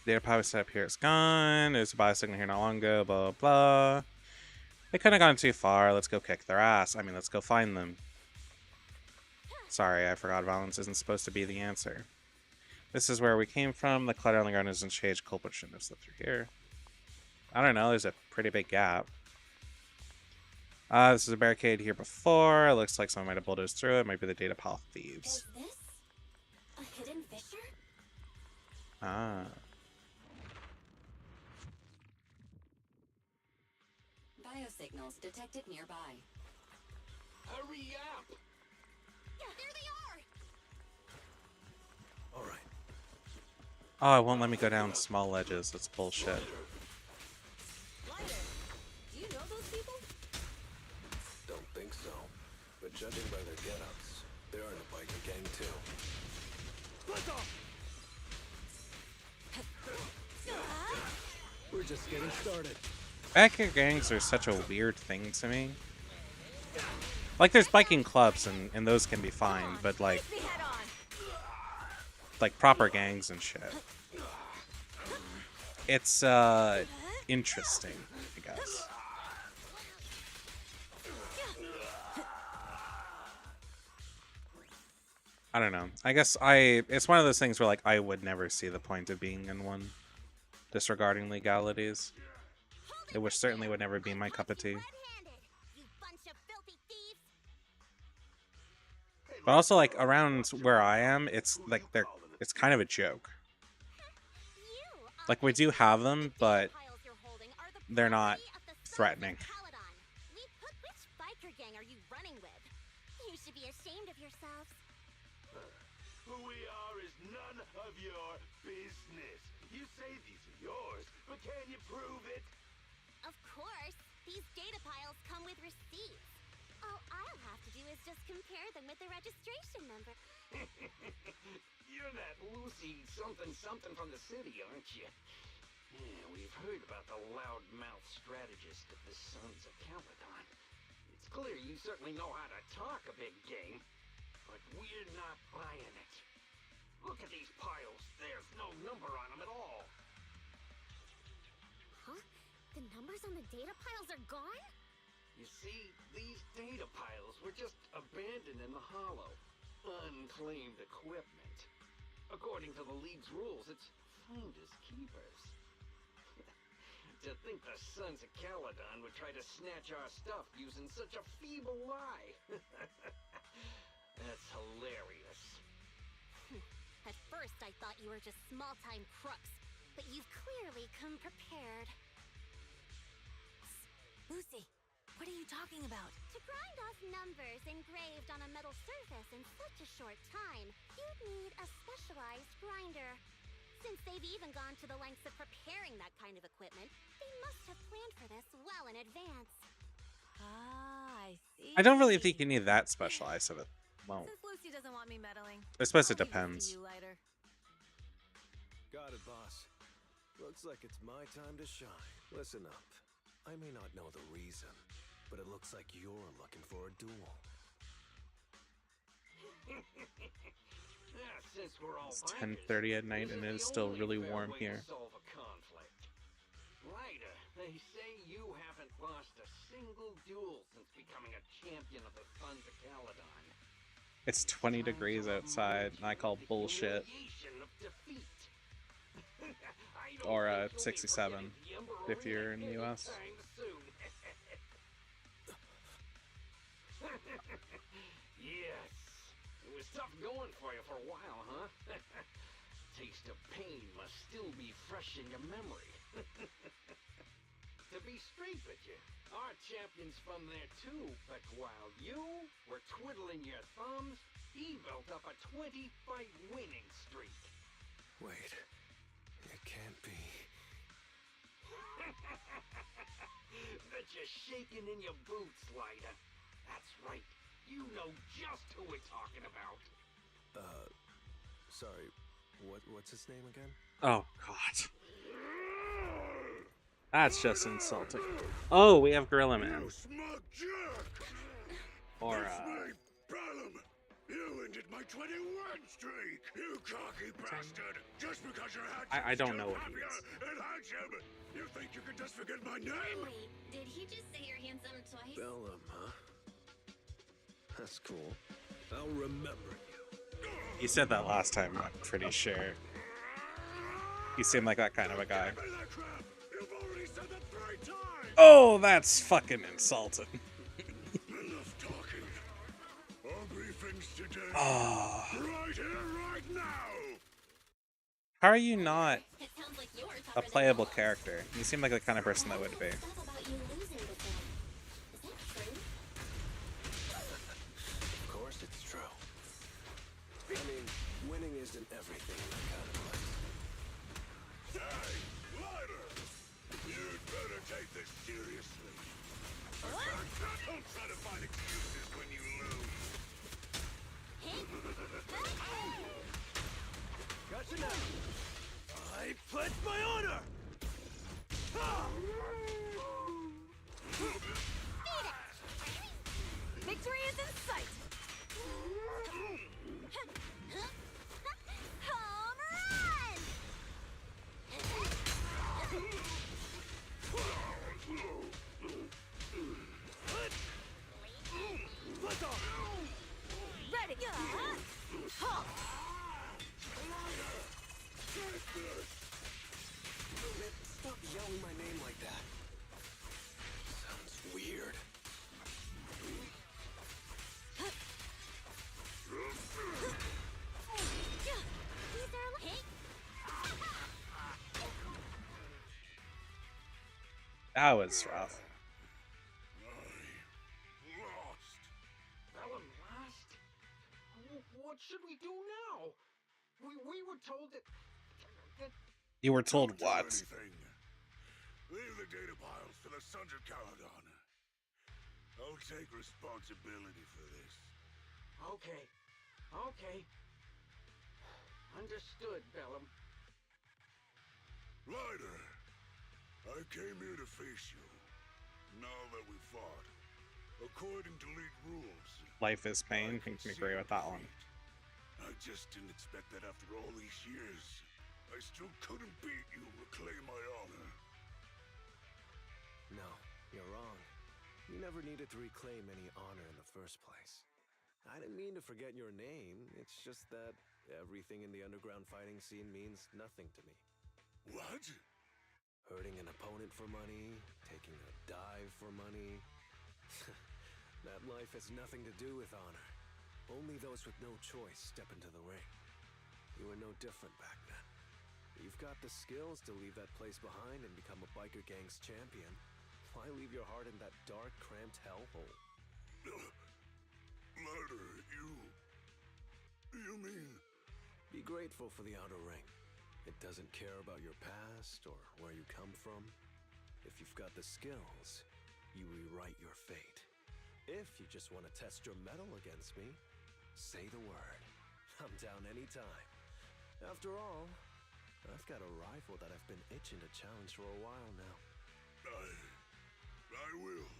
Data power set up here, it's gone. There's a biosignal here not long ago, blah, blah, blah. They couldn't have gone too far. Let's go kick their ass. I mean, let's go find them. Sorry, I forgot violence isn't supposed to be the answer. This is where we came from. The clutter on the ground isn't changed. Culprit shouldn't have slipped through here. I don't know. There's a pretty big gap. This is a barricade here before. It looks like someone might have bulldozed through it. Might be the data pile thieves. Is this a hidden fissure? Ah. Biosignals detected nearby. Hurry up! Yeah, there they are! All right. Oh, it won't let me go down small ledges. That's bullshit. Lighter, do you know those people? Don't think so. But judging by their get-ups, they're in a biker gang too. Split off! We're just getting started. Biker gangs are such a weird thing to me. Like, there's biking clubs, and those can be fine, but like proper gangs and shit. It's interesting, I guess. I don't know. I guess it's one of those things where like I would never see the point of being in one, disregarding legalities. It would certainly would never be my cup of tea. But also, like, around where I am, it's like it's kind of a joke. Like, we do have them, but they're not threatening. Which biker gang are you running with? You should be ashamed of yourselves. Who we are is none of your business. You say these are yours, but can you prove it? Of course. These data piles come with receipts. All I'll have to do is just compare them with the registration number. You're that Lucy something from the city, aren't you? Yeah, we've heard about the loudmouth strategist of the Sons of Caledon. It's clear you certainly know how to talk a big game, but we're not buying it. Look at these piles. There's no number on them at all. Huh? The numbers on the data piles are gone? You see, these data piles were just abandoned in the hollow. Unclaimed equipment. According to the League's rules, it's finders keepers. To think the Sons of Caledon would try to snatch our stuff using such a feeble lie. That's hilarious. At first, I thought you were just small-time crooks, but you've clearly come prepared. Lucy, what are you talking about? To grind off numbers engraved on a metal surface in such a short time, you'd need a specialized grinder. Since they've even gone to the lengths of preparing that kind of equipment, they must have planned for this well in advance. Ah, I see. I don't really think you need that specialized of it. Well, Since Lucy doesn't want me meddling, I suppose it I'll leave this to depends. you later. Got it, boss. Looks like it's my time to shine. Listen up. I may not know the reason, but it looks like you're looking for a duel. Since we're all It's bikers, 10:30 at night, and it is still really fair warm way here. to solve a conflict. Ryder, they say you haven't lost a single duel since becoming a champion of the Sons of Caledon. It's 20 degrees outside, and I call bullshit. Humiliation of defeat. I don't Or think you'll be 67 forgetting the Ember if Arena you're in the US. anytime soon. Yes, it was tough going for you for a while, huh? Taste of pain must still be fresh in your memory. To be straight with you, our champion's from there too, but while you were twiddling your thumbs, he built up a 20-fight winning streak. Wait, it can't be. Bet you're shaking in your boots, Lyda. That's right. You know just who we're talking about. Sorry, what's his name again? Oh, God. That's just insulting. Oh, we have Gorilla Man. Smug jerk! Or, my problem. You ended my 21 streak, you cocky bastard. Just because you're handsome, I don't know what he happier is. and handsome. You think you can just forget my name? Wait, did he just say you're handsome twice? Bellum, huh? That's cool. I'll remember you. You said that last time, I'm pretty sure. You seem like that kind of a guy. Oh, that's fucking insulting. Enough talking. Our briefings today. Oh. Right here, right now. How are you not a playable character? You seem like the kind of person that would be. Of course it's true. I mean, winning isn't everything in that kind of place. Hey, Lighter! You'd better take this seriously. Don't try to find excuses when you lose. Gotcha now. I pledge my honor! Victory is in sight! Home run! Ready! Stop yelling my name like that. Sounds weird. That was rough. Lost. Vellum last? What should we do now? We were told that You were told Don't do what? anything. Leave the data piles to the Sons of Caledon. I'll take responsibility for this. Okay. Understood, Vellum. Lighter, I came here to face you. Now that we fought, according to League rules, Life is pain. You can agree with that one. I just didn't expect that after all these years, I still couldn't beat you, reclaim my honor. No, you're wrong. You never needed to reclaim any honor in the first place. I didn't mean to forget your name. It's just that everything in the underground fighting scene means nothing to me. What? Hurting an opponent for money, taking a dive for money. That life has nothing to do with honor. Only those with no choice step into the ring. You were no different back then. You've got the skills to leave that place behind and become a biker gang's champion. Why leave your heart in that dark, cramped hellhole? Lighter, you mean... Be grateful for the outer ring. It doesn't care about your past or where you come from. If you've got the skills, you rewrite your fate. If you just want to test your mettle against me, say the word. I'm down anytime. After all, I've got a rival that I've been itching to challenge for a while now. I will.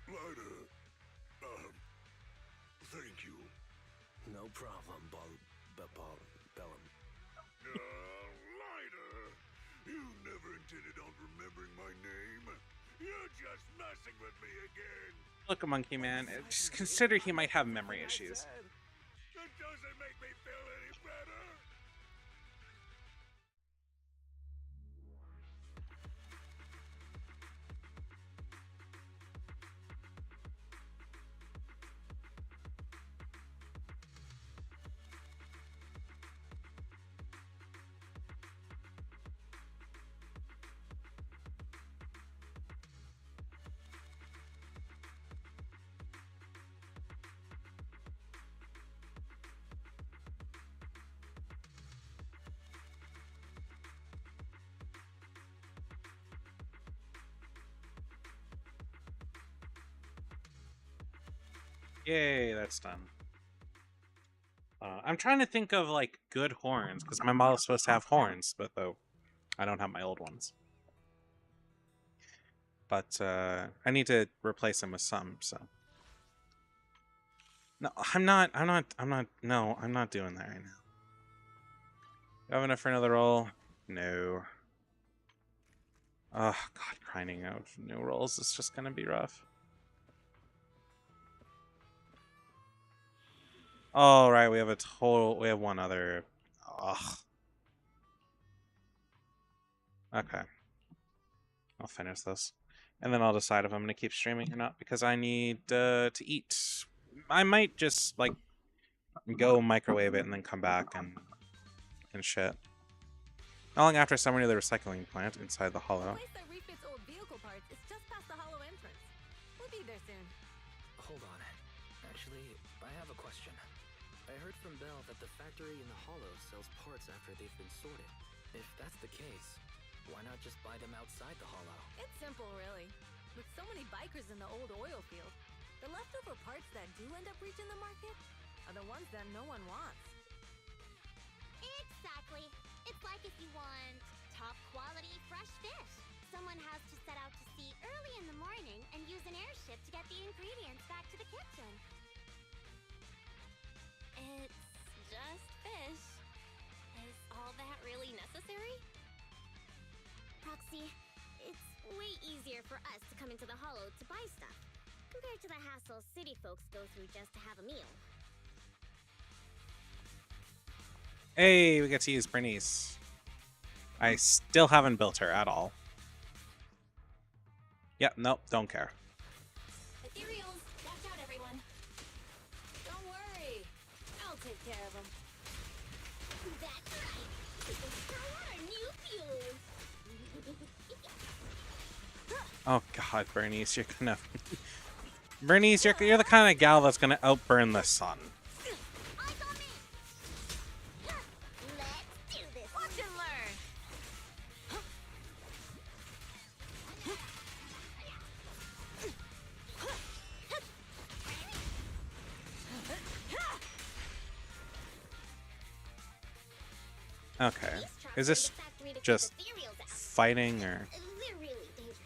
Lighter, thank you. No problem, Bellum. Lighter! You never intended on remembering my name. You're just messing with me again. Look, Monkey Man, just consider he might have memory issues. That doesn't make me feel any better. Yay, that's done. I'm trying to think of like good horns because my model's supposed to have horns, but though I don't have my old ones. But I need to replace them with some. So no, I'm not doing that right now. You have enough for another roll? No. Oh God, grinding out new rolls is just gonna be rough. Oh, right, we have one other. Ugh. Okay. I'll finish this. And then I'll decide if I'm gonna keep streaming or not, because I need to eat. I might just, like, go microwave it and then come back and shit. Not long after someone near the recycling plant inside the The hollow. place that refits old vehicle parts is just past the hollow entrance. We'll be there soon. Hold on. Actually, I have a question. I heard from Belle that the factory in the hollow sells parts after they've been sorted. If that's the case, why not just buy them outside the hollow? It's simple, really. With so many bikers in the old oil field, the leftover parts that do end up reaching the market are the ones that no one wants. Exactly. It's like if you want top quality fresh fish. Someone has to set out to sea early in the morning and use an airship to get the ingredients back to the kitchen. It's just fish. Is all that really necessary? Proxy, it's way easier for us to come into the hollow to buy stuff, compared to the hassle city folks go through just to have a meal. Hey, we get to use Bernice. I still haven't built her at all. Yep, nope, don't care. Ethereals, watch out, everyone. Don't worry. I'll take care of them. That's right. We can throw our new fuel. Oh god, Bernice, you're gonna... Bernice, you're the kind of gal that's gonna outburn the sun. Let's do this. Watch and learn. Okay. Is this just fighting, or... They're really dangerous.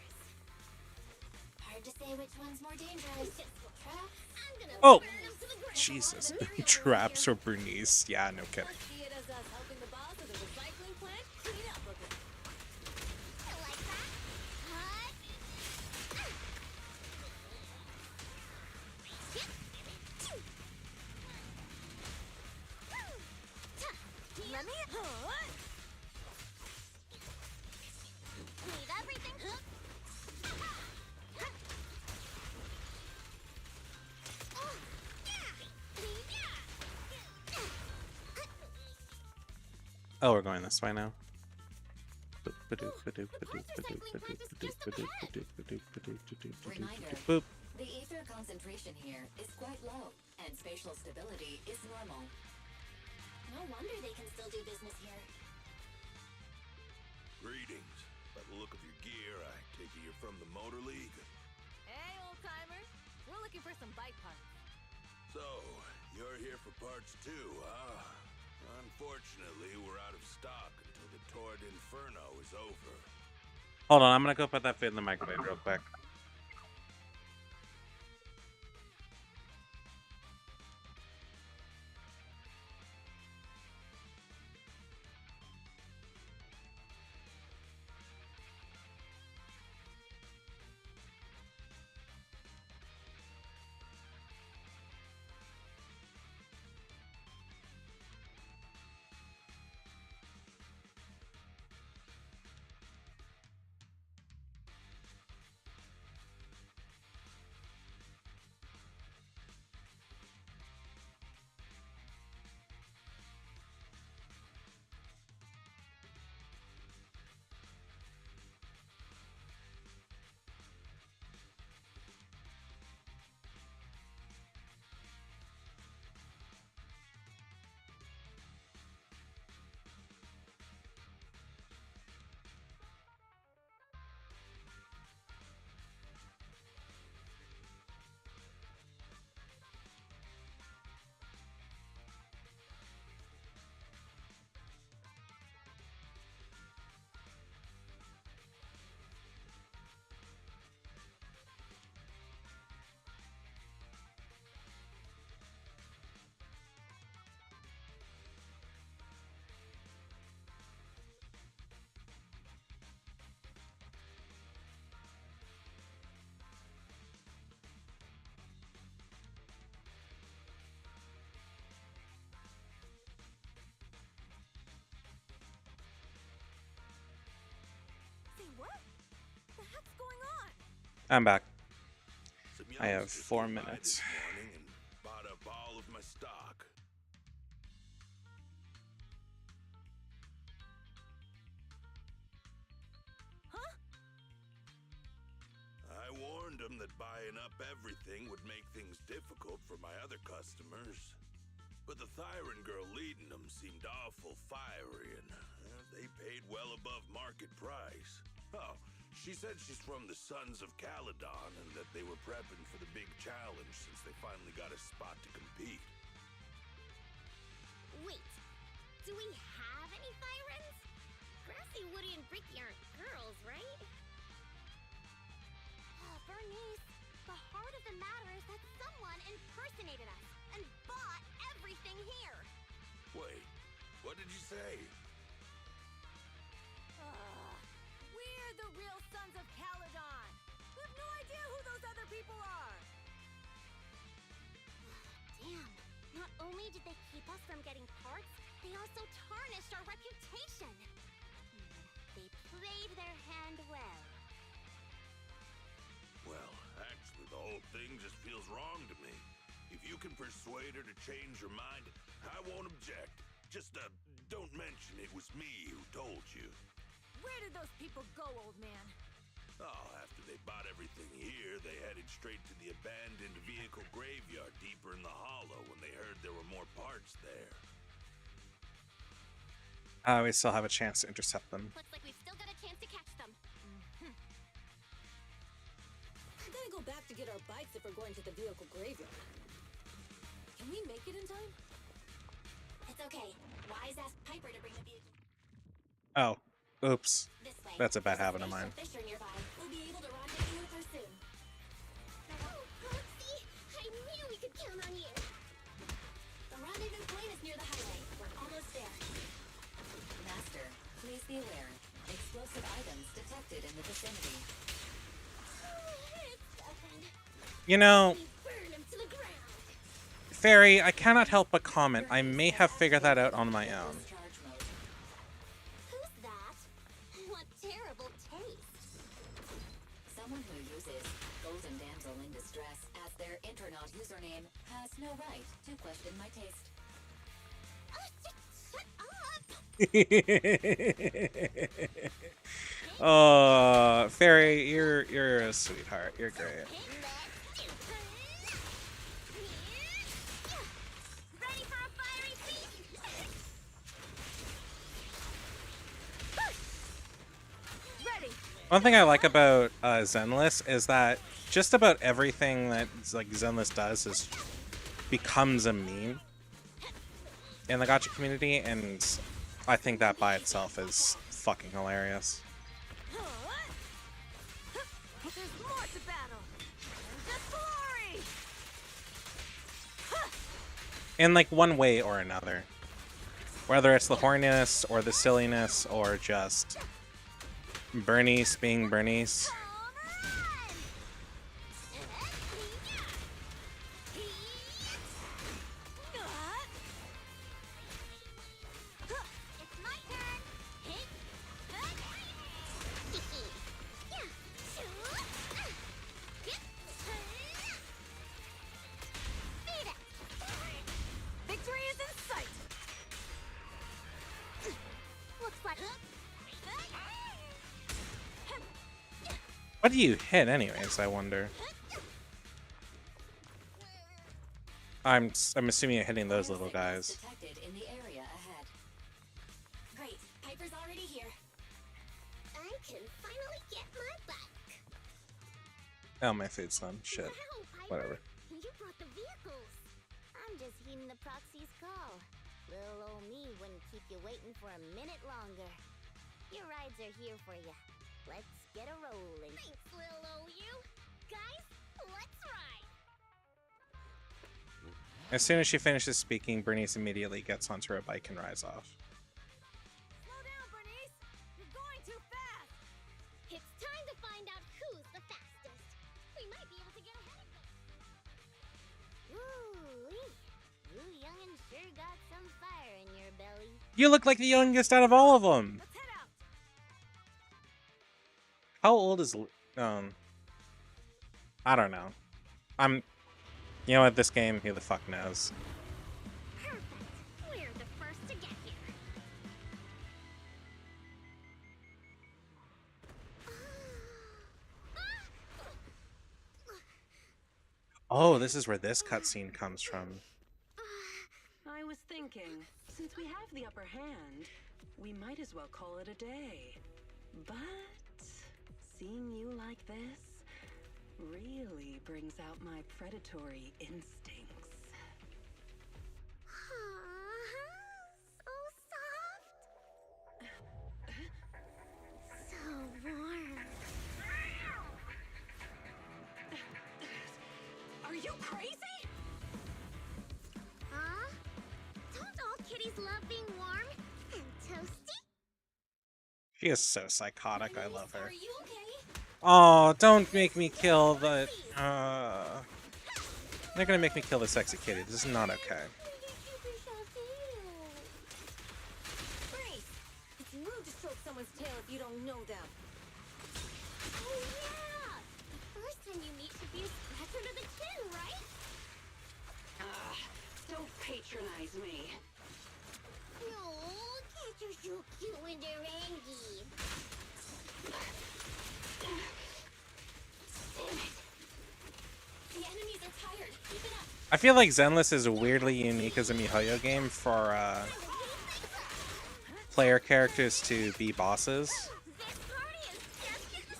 Hard to say which one's more dangerous. I'm gonna Oh! burn them to the ground. Jesus. Traps for Bernice. Yeah, no kidding. See it as us helping the boss of the recycling plant clean up a bit. I like that. Hut. Let me. Leave everything. Oh, we're going this way now. Boop. The ether concentration here is quite low, and spatial stability is normal. No wonder they can still do business here. Greetings. By the look of your gear, I take it you're from the Motor League. Hey, old timer. We're looking for some bike parts. So, you're here for parts too, huh? Unfortunately, we're out of stock until the Torrid Inferno is over. Hold on, I'm gonna go put that food in the microwave real quick. I'm back. Some I have youngsters 4 came by minutes. this morning and bought up all of my stock. Huh? I warned them that buying up everything would make things difficult for my other customers. But the Thyron girl leading them seemed awful fiery, and they paid well above market price. Oh, she said she's from the Sons of Caledon and that they were prepping for the big challenge since they finally got a spot to compete. Wait, do we have any Thyrans? Grassy, Woody, and Bricky aren't girls, right? Oh, Bernice, the heart of the matter is that someone impersonated us and bought everything here. Wait, what did you say? We're the real Sons of Caledon. We have no idea who those other people are. Damn. Not only did they keep us from getting parts, they also tarnished our reputation. They played their hand well. Well, actually, the whole thing just feels wrong to me. If you can persuade her to change her mind, I won't object. Just, don't mention it was me who told you. Where did those people go, old man? Oh, after they bought everything here, they headed straight to the abandoned vehicle graveyard deeper in the hollow when they heard there were more parts there. We still have a chance to intercept them. Looks like we've still got a chance to catch them. We're gonna go back to get our bikes if we're going to the vehicle graveyard. Can we make it in time? It's okay. Wise asked Piper to bring the vehicle Oh, oops. this way. That's a bad There's habit of mine. Fisher nearby. We'll be able to rendezvous with her soon. Oh, Roxy! I knew we could count on you! The rendezvous point is near the highway. We're almost there. Master, please be aware. Explosive items detected in the vicinity. It's nothing. You know, We burn him to the ground. Fairy, I cannot help but comment. I may have figured that out on my own. Charge mode. Who's that? What terrible taste. Someone who uses Golden Damsel in Distress as their Intronaut username has no right to question my taste. Shut up! Oh, Fairy, you're a sweetheart. You're great. Ready for a fiery feast? Ready. One thing I like about Zenless is that just about everything that like Zenless does is becomes a meme in the gacha community, and I think that by itself is fucking hilarious. There's more to battle. The glory. In like one way or another. Whether it's the horniness or the silliness or just Bernice being Bernice. It's my turn. Victory is in sight. Looks like What do you hit anyways, I wonder? I'm assuming you're hitting those little guys. Detected in the area ahead. great. Piper's already here. I can finally get my bike. Oh, my food's done. Shit. Wow, Piper, Whatever. You brought the vehicles. I'm just heeding the proxy's call. Little old me wouldn't keep you waiting for a minute longer. Your rides are here for you. Let's get a rolling. Thanks, little OU. Guys, let's ride. As soon as she finishes speaking, Bernice immediately gets onto her bike and rides off. Slow down, Bernice. You're going too fast. It's time to find out who's the fastest. We might be able to get ahead of them. Ooh-wee. You young'un sure got some fire in your belly. You look like the youngest out of all of them. Let's head out. How old is I don't know. You know what? This game, who the fuck knows? Perfect. We're the first to get here. Oh, this is where this cutscene comes from. I was thinking, since we have the upper hand, we might as well call it a day. But seeing you like this really brings out my predatory instincts. So soft. So warm. Are you crazy? Huh? Don't all kitties love being warm and toasty? She is so psychotic. I love her. Are you okay? Oh, don't make me kill the... They're gonna make me kill the sexy kitty. This is not okay. Grace, it's rude to stroke someone's tail if you don't know them. Oh yeah! The first time you meet should be a scratch under the chin, right? Don't patronize me. No, can't you so cute when they're angry? The enemies are tired. Keep it up. I feel like Zenless is weirdly unique as a MiHoYo game for player characters to be bosses.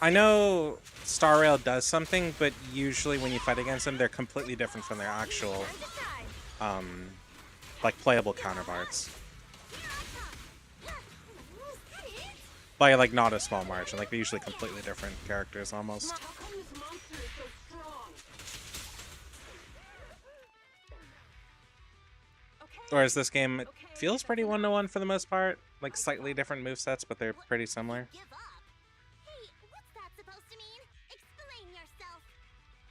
I know Star Rail does something, but usually when you fight against them, they're completely different from their actual, like, playable counterparts. By, like, not a small margin. Like, they're usually completely different characters, almost. How come this monster is so strong? Whereas this game feels pretty one-to-one for the most part. Like, slightly different movesets, but they're pretty similar. Give up? Hey, what's that supposed to mean? Explain yourself.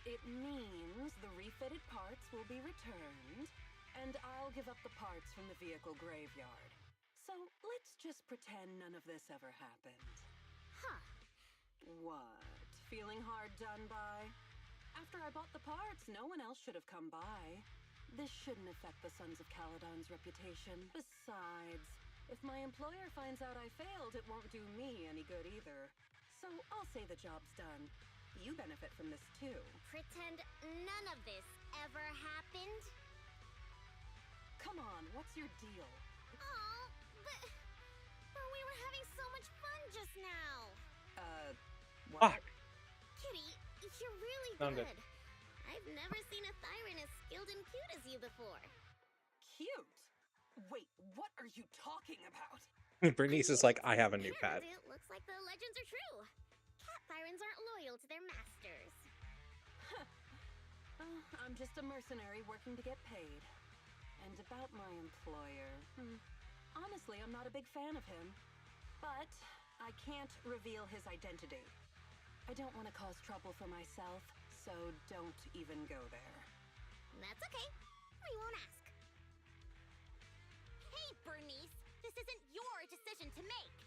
It means the refitted parts will be returned, and I'll give up the parts from the vehicle graveyard. So let's just pretend none of this ever happened. Huh. What? Feeling hard done by? After I bought the parts, no one else should have come by. This shouldn't affect the Sons of Caledon's reputation. Besides, if my employer finds out I failed, it won't do me any good either. So I'll say the job's done. You benefit from this too. Pretend none of this ever happened? Come on, what's your deal? Oh, but we were having so much fun just now. What? Kitty, you're really Found good. it. I've never seen a Thyran as skilled and cute as you before. Cute? Wait, what are you talking about? Bernice is like, I have a new pet. And it looks like the legends are true. Cat Thyrans aren't loyal to their masters. I'm just a mercenary working to get paid. And about my employer, honestly, I'm not a big fan of him. But I can't reveal his identity. I don't want to cause trouble for myself, so don't even go there. That's okay. We won't ask. Hey, Bernice! This isn't your decision to make!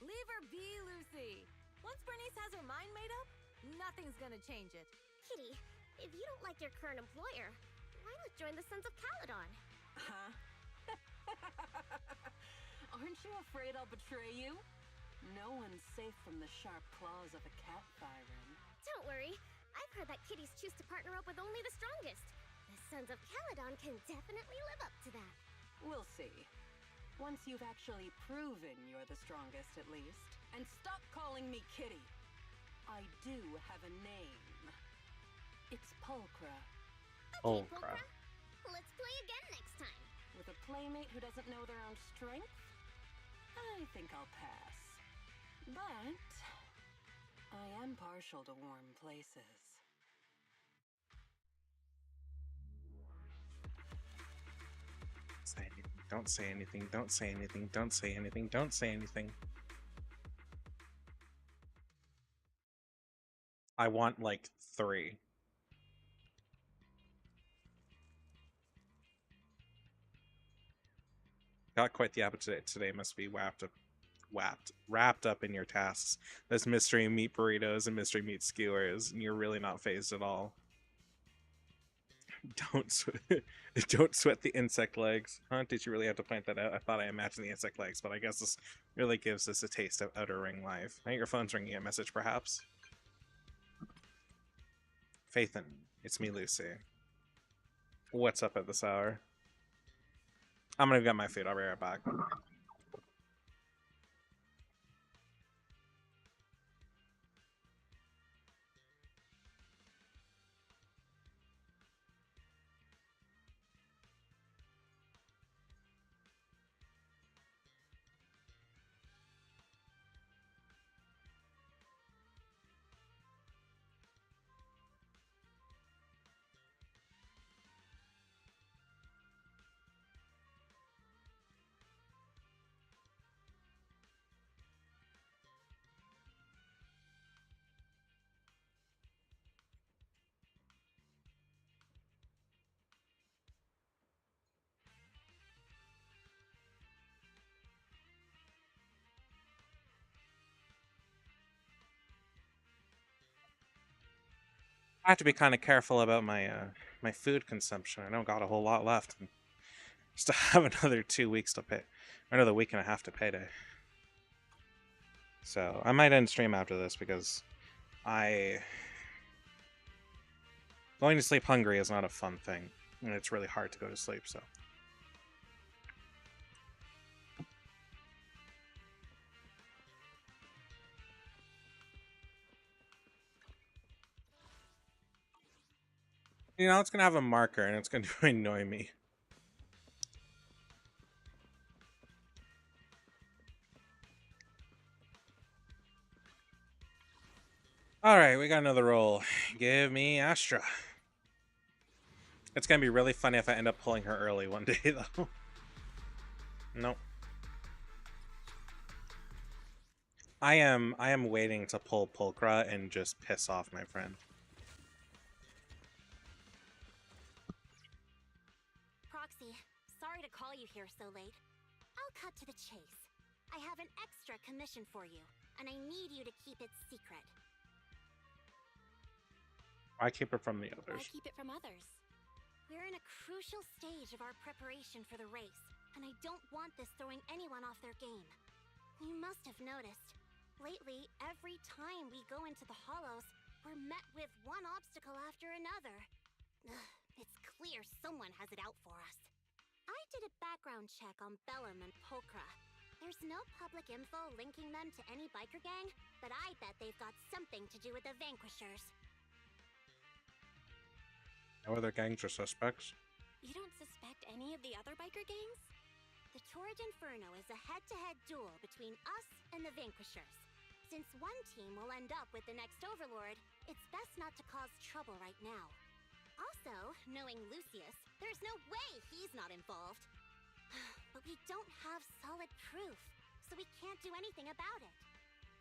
Leave her be, Lucy. Once Bernice has her mind made up, nothing's gonna change it. Kitty, if you don't like your current employer, why not join the Sons of Caledon? Huh? Aren't you afraid I'll betray you? No one's safe from the sharp claws of a cat Thyran. Don't worry. I've heard that kitties choose to partner up with only the strongest. The Sons of Caledon can definitely live up to that. We'll see. Once you've actually proven you're the strongest, at least. And stop calling me Kitty. I do have a name. It's Pulchra. Okay, Pulchra. Let's play again next time. With a playmate who doesn't know their own strength? I think I'll pass. But I am partial to warm places. Don't say anything, don't say anything, don't say anything, don't say anything. I want like 3. Got quite the appetite today. Must be wrapped up wrapped up in your tasks. Those mystery meat burritos and mystery meat skewers, and you're really not phased at all. Don't sweat the insect legs. Huh? Did you really have to point that out? I thought I imagined the insect legs, but I guess this really gives us a taste of Outer Ring life. I think your phone's ringing a message, perhaps. Phaethon, it's me, Lucy. What's up at this hour? I'm gonna get my food. I'll be right back. I have to be kind of careful about my my food consumption. I don't got a whole lot left. And still have another 2 weeks to pay, another week and a half to payday. So I might end stream after this because going to sleep hungry is not a fun thing, and it's really hard to go to sleep. So. You know, it's gonna have a marker and it's gonna annoy me. Alright, we got another roll. Give me Astra. It's gonna be really funny if I end up pulling her early one day, though. Nope. I am waiting to pull Pulchra and just piss off my friend. Proxy, sorry to call you here so late. I'll cut to the chase. I have an extra commission for you, and I need you to keep it secret. Why keep it from the Why others? keep it from others? We're in a crucial stage of our preparation for the race, and I don't want this throwing anyone off their game. You must have noticed. Lately, every time we go into the Hollows, we're met with one obstacle after another. Ugh, it's clear someone has it out for us. I did a background check on Bellum and Pulchra. There's no public info linking them to any biker gang, but I bet they've got something to do with the Vanquishers. No other gangs or suspects? You don't suspect any of the other biker gangs? The Torrid Inferno is a head-to-head duel between us and the Vanquishers. Since one team will end up with the next Overlord, it's best not to cause trouble right now. Also, knowing Lucius, there's no way he's not involved. But we don't have solid proof, so we can't do anything about it.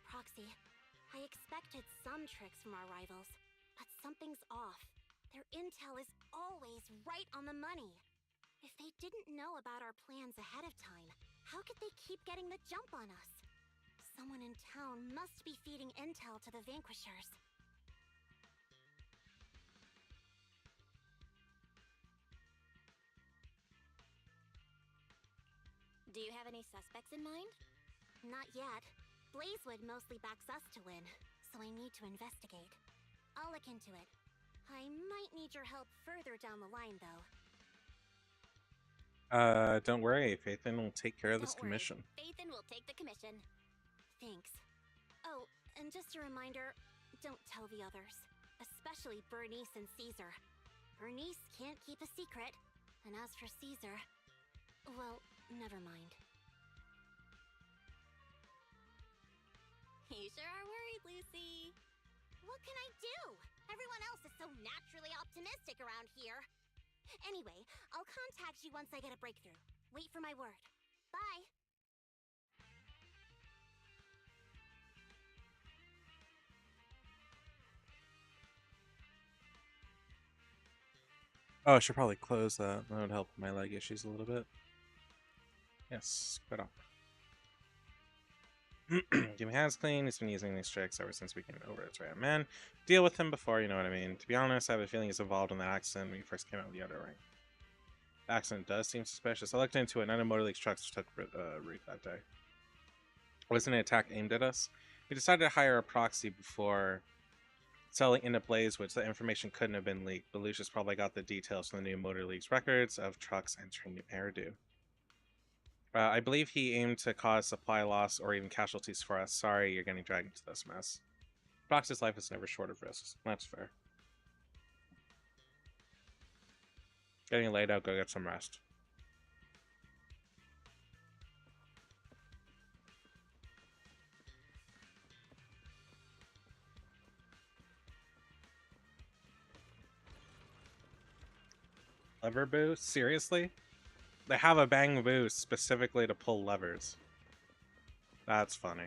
Proxy, I expected some tricks from our rivals, but something's off. Their intel is always right on the money. If they didn't know about our plans ahead of time, how could they keep getting the jump on us? Someone in town must be feeding intel to the Vanquishers. Do you have any suspects in mind? Not yet. Blazewood mostly backs us to win, so I need to investigate. I'll look into it. I might need your help further down the line, though. Don't worry. Phaethon will take care of this Don't worry. commission. Phaethon will take the commission. Thanks. Oh, and just a reminder, don't tell the others. Especially Bernice and Caesar. Bernice can't keep a secret. And as for Caesar, well, never mind. You sure are worried, Lucy. What can I do? Everyone else is so naturally optimistic around here. Anyway, I'll contact you once I get a breakthrough. Wait for my word. Bye. Oh, I should probably close that. That would help my leg issues a little bit. Yes, quite on. Keep my hands clean. He's been using these tricks ever since we came over to Rare Man. Deal with him before, you know what I mean. To be honest, I have a feeling he's involved in that accident when he first came out of the Outer Ring. The accident does seem suspicious. I looked into it. None of Motor League's trucks took route that day. Wasn't an attack aimed at us? We decided to hire a proxy before selling into Blazewood, so the information couldn't have been leaked. But Lucius probably got the details from the new Motor League's records of trucks entering Eridu. I believe he aimed to cause supply loss or even casualties for us. Sorry, you're getting dragged into this mess. Proxy's life is never short of risks. That's fair. Getting laid out, go get some rest. Lever boost? Seriously? They have a bang boost specifically to pull levers. That's funny.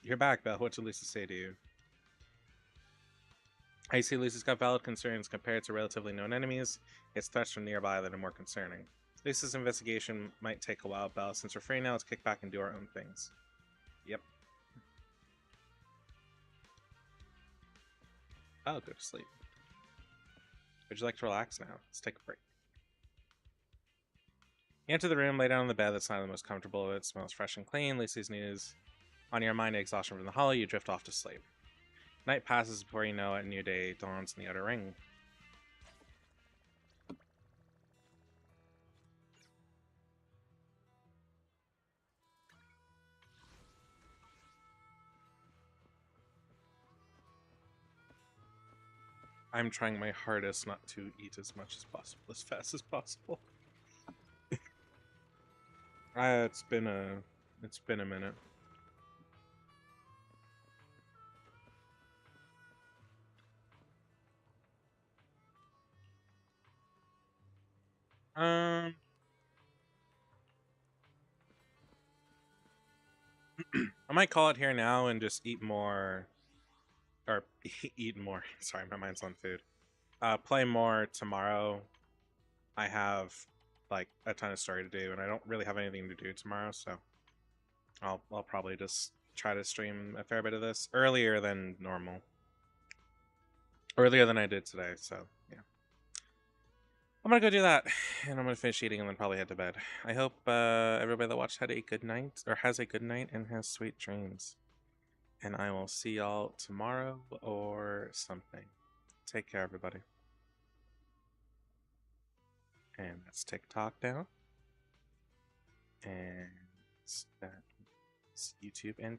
You're back, Belle. What did Lisa say to you? I see Lisa's got valid concerns compared to relatively known enemies. It's threats from nearby that are more concerning. Lisa's investigation might take a while, Belle. Since we're free now, let's kick back and do our own things. Yep. I'll go to sleep. Would you like to relax now? Let's take a break. You enter the room, lay down on the bed that's not the most comfortable. It smells fresh and clean. Lucy's news on your mind, exhaustion from the hollow, you drift off to sleep. Night passes before you know it, a new day dawns in the Outer Ring. I'm trying my hardest not to eat as much as possible, as fast as possible. It's been a minute. I might call it here now and just eat more, or eat more. Sorry, my mind's on food. Play more tomorrow. I have like a ton of story to do, and I don't really have anything to do tomorrow, so I'll probably just try to stream a fair bit of this earlier than normal, earlier than I did today. So yeah, I'm gonna go do that, and I'm gonna finish eating and then probably head to bed. I hope everybody that watched had a good night, or has a good night, and has sweet dreams. And I will see y'all tomorrow or something. Take care, everybody. And that's TikTok down. And that's YouTube and